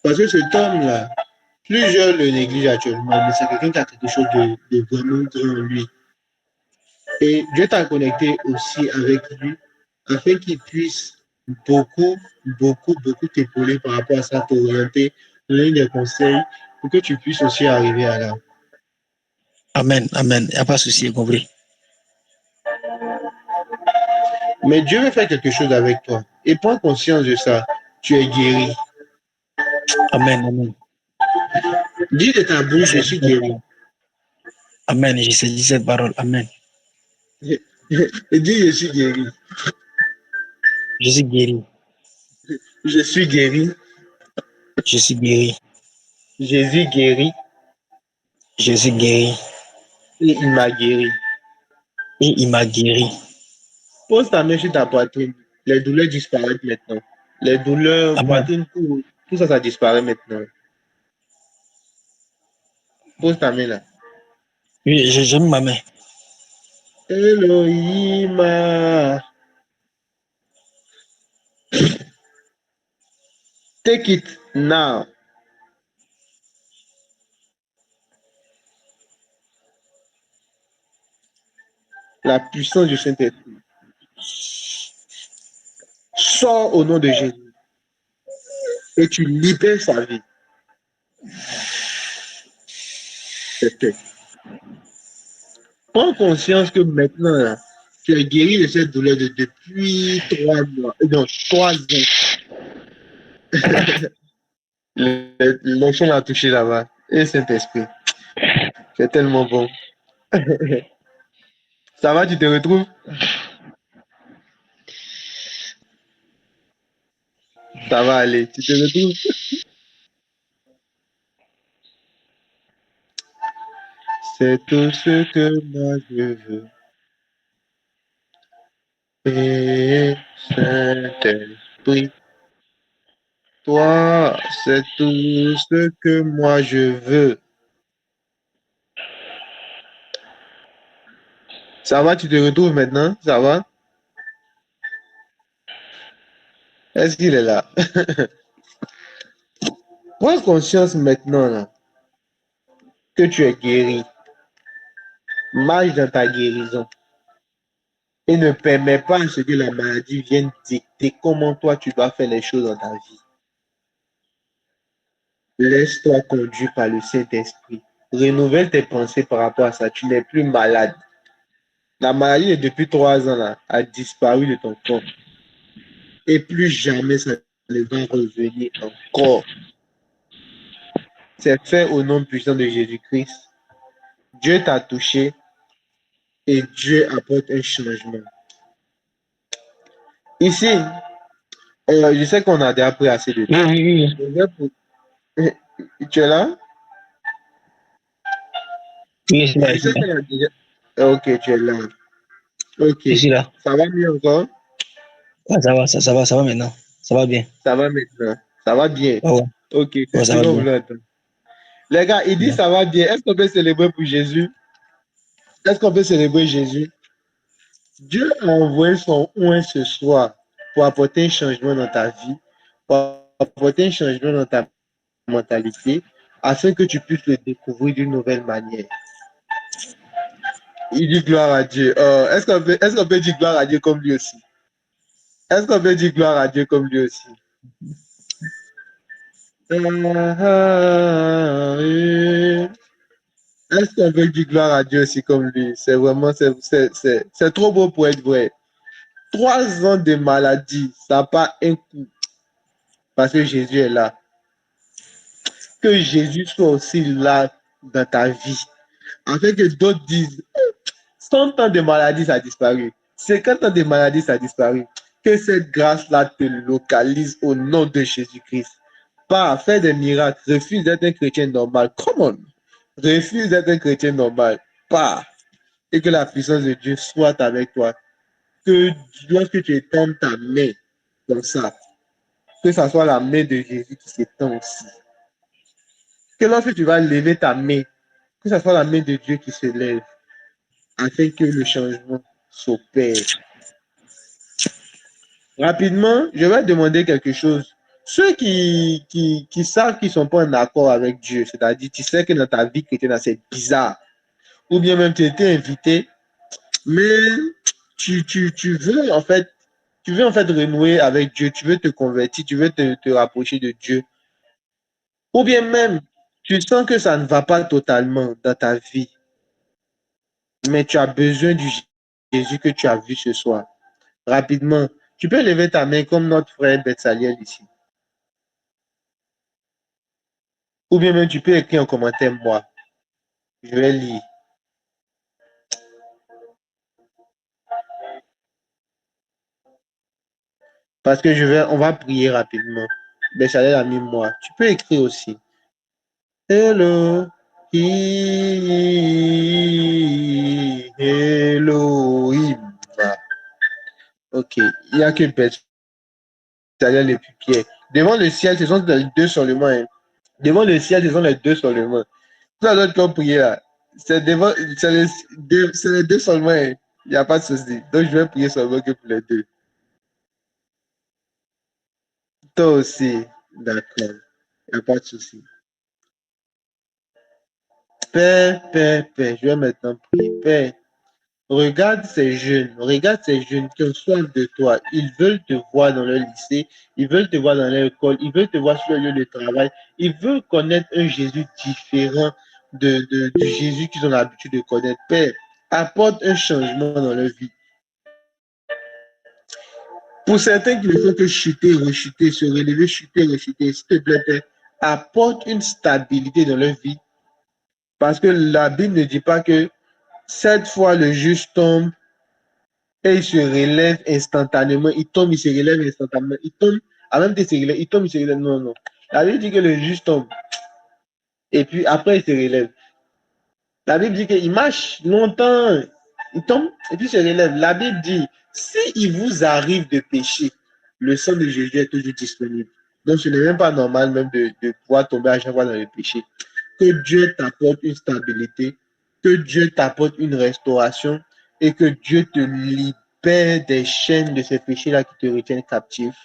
Parce que cet homme-là, plusieurs le négligent actuellement, mais c'est quelqu'un qui a quelque chose de vraiment grand en lui. Et Dieu t'a connecté aussi avec lui afin qu'il puisse beaucoup, beaucoup t'épauler par rapport à ça, t'orienter, donner des conseils pour que tu puisses aussi arriver à là. Amen, amen. Il n'y a pas de souci, compris. Mais Dieu veut faire quelque chose avec toi. Et prends conscience de ça. Tu es guéri. Amen, amen. Dis de ta Je bouche, je sais suis cette guéri. parole. Amen, je sais cette parole. Amen. Et dis, je suis guéri. Je suis guéri. Je suis guéri. Je suis guéri. Jésus guérit Je suis guéri. et il m'a guéri. Et il m'a guéri. Pose ta main sur ta poitrine. Les douleurs disparaissent maintenant. Les douleurs, Amen. poitrine, tout ça, ça disparaît maintenant. Pose ta main là. Oui, j'ai mis ma main. Elohim, take it now. La puissance du Saint-Esprit. Sors au nom de Jésus et tu libères sa vie. C'est fait. Prends conscience que maintenant, là, tu es guéri de cette douleur depuis 3 mois. Non, 3 ans. L'onction l'a touché là-bas. Et Saint-Esprit, c'est tellement bon. Ça va, tu te retrouves? Ça va aller. Tu te retrouves? C'est tout ce que moi je veux. Et Saint-Esprit, toi, c'est tout ce que moi je veux. Ça va, tu te retrouves maintenant? Ça va? Est-ce qu'il est là? Prends conscience maintenant là, que tu es guéri. Marche dans ta guérison. Et ne permets pas à ce que la maladie vienne dicter comment toi tu dois faire les choses dans ta vie. Laisse-toi conduire par le Saint-Esprit. Renouvelle tes pensées par rapport à ça. Tu n'es plus malade. La maladie depuis 3 ans là, a disparu de ton corps. Et plus jamais ça ne va revenir encore. C'est fait au nom puissant de Jésus-Christ. Dieu t'a touché et Dieu apporte un changement. Ici, je sais qu'on a déjà pris assez de temps. Tu es là? Oui, je suis là, Je je suis sais là. qu'on a déjà. Ok, tu es là. Ok. Je suis là. Ça va mieux encore? Ouais, ça va maintenant. Ça va bien. Ça va maintenant. Ça va bien. Ouais, ouais, Ok, ouais, c'est ça ce va qu'on bien. voulait entendre. Les gars, il dit Ouais. ça va bien. Est-ce qu'on peut célébrer pour Jésus? Est-ce qu'on peut célébrer Jésus? Dieu a envoyé son oint ce soir pour apporter un changement dans ta vie, pour apporter un changement dans ta mentalité, afin que tu puisses le découvrir d'une nouvelle manière. Il dit gloire à Dieu. Est-ce qu'on peut dire gloire à Dieu comme lui aussi? Est-ce qu'on peut dire gloire à Dieu comme lui aussi? Est-ce qu'on peut dire gloire à Dieu aussi comme lui? C'est vraiment, c'est trop beau pour être vrai. 3 ans de maladie, ça n'a pas un coup parce que Jésus est là. Que Jésus soit aussi là dans ta vie. Afin que d'autres disent, 100 ans de maladie, ça a disparu. 50 ans de maladie, ça a disparu. Que cette grâce-là te localise au nom de Jésus-Christ. Pas faire des miracles. Refuse d'être un chrétien normal. Come on. Refuse d'être un chrétien normal. Pas. Et que la puissance de Dieu soit avec toi. Que lorsque tu étends ta main comme ça, que ça soit la main de Jésus qui s'étend aussi. Que lorsque tu vas lever ta main, que ce soit la main de Dieu qui se lève, afin que le changement s'opère. Rapidement, je vais demander quelque chose. Ceux qui savent qu'ils ne sont pas en accord avec Dieu, c'est-à-dire tu sais que dans ta vie chrétienne, c'est bizarre, ou bien même tu étais invité, mais tu veux en fait renouer avec Dieu, tu veux te convertir, tu veux te rapprocher de Dieu, ou bien même tu sens que ça ne va pas totalement dans ta vie, mais tu as besoin du Jésus que tu as vu ce soir. Rapidement, tu peux lever ta main comme notre frère Betsaliel ici. Ou bien même tu peux écrire en commentaire moi. Je vais lire. Parce que on va prier rapidement. Béchalel a mis moi. Tu peux écrire aussi. Hello. Elohim. Ok. Il n'y a que Béchalel et puis Pierre. Devant le ciel, ce sont les deux seulement. Hein. Devant le ciel, ce sont les deux seulement. Tout à l'heure, quand prier là, c'est les deux seulement. Hein. Il n'y a pas de souci. Donc, je vais prier seulement que pour les deux. Toi aussi. D'accord. Il n'y a pas de souci. Père, Père, Père, je vais maintenant prier. Père, regarde ces jeunes qui ont soif de toi. Ils veulent te voir dans leur lycée, ils veulent te voir dans leur école, ils veulent te voir sur le lieu de travail. Ils veulent connaître un Jésus différent du Jésus qu'ils ont l'habitude de connaître. Père, apporte un changement dans leur vie. Pour certains qui ne font que chuter, rechuter, se relever, chuter, rechuter, s'il te plaît, Père, apporte une stabilité dans leur vie. Parce que la Bible ne dit pas que cette fois le juste tombe et il se relève instantanément. Il tombe, il se relève instantanément. Il tombe, en même temps, il se relève, il tombe, il se relève. Non, non. La Bible dit que le juste tombe. Et puis après, il se relève. La Bible dit qu'il marche longtemps. Il tombe et puis il se relève. La Bible dit, si il vous arrive de pécher, le sang de Jésus est toujours disponible. Donc, ce n'est même pas normal même de pouvoir tomber à chaque fois dans le péché. Que Dieu t'apporte une stabilité, que Dieu t'apporte une restauration et que Dieu te libère des chaînes de ces péchés-là qui te retiennent captif.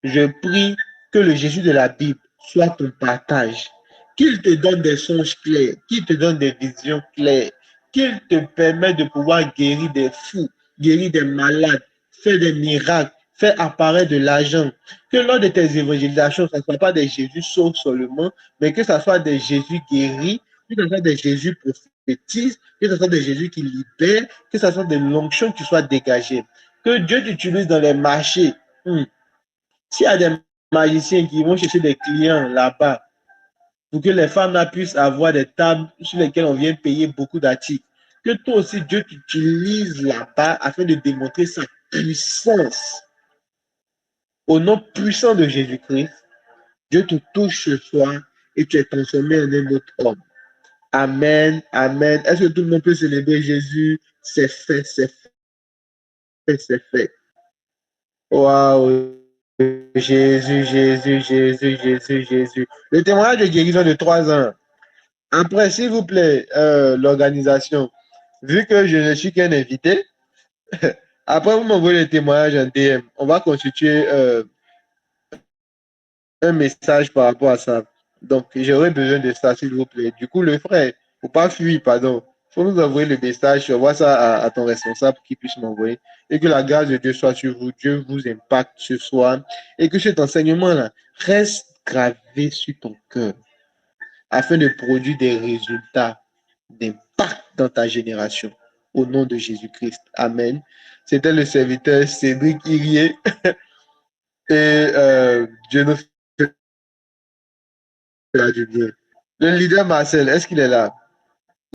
Je prie que le Jésus de la Bible soit ton partage, qu'il te donne des songes clairs, qu'il te donne des visions claires, qu'il te permette de pouvoir guérir des fous, guérir des malades, faire des miracles, faire apparaître de l'argent. Que lors de tes évangélisations, ce ne soit pas des Jésus sauvent seulement, mais que ce soit des Jésus guéris, que ce soit des Jésus prophétisent, que ce soit des Jésus qui libèrent, que ce soit des l'onction qui soient dégagées. Que Dieu t'utilise dans les marchés. S'il y a des magiciens qui vont chercher des clients là-bas pour que les femmes là puissent avoir des tables sur lesquelles on vient payer beaucoup d'articles, que toi aussi Dieu t'utilise là-bas afin de démontrer sa puissance. Au nom puissant de Jésus-Christ, Dieu te touche ce soir et tu es transformé en un autre homme. Amen, amen. Est-ce que tout le monde peut célébrer Jésus? C'est fait, c'est fait, c'est fait. Waouh! Jésus, Jésus, Jésus, Jésus, Jésus. Le témoignage de guérison de 3 ans. Après, s'il vous plaît, l'organisation, vu que je ne suis qu'un invité, après vous m'envoyez le témoignage en DM. On va constituer un message par rapport à ça. Donc, j'aurais besoin de ça, s'il vous plaît. Du coup, le frère, il ne faut pas fuir, pardon. Il faut nous envoyer le message. Je vois ça à ton responsable pour qu'il puisse m'envoyer. Et que la grâce de Dieu soit sur vous. Dieu vous impacte ce soir. Et que cet enseignement-là reste gravé sur ton cœur afin de produire des résultats d'impact dans ta génération. Au nom de Jésus-Christ. Amen. C'était le serviteur Cédric Irier. Et Dieu nous fait du bien. Le leader Marcel, est-ce qu'il est là?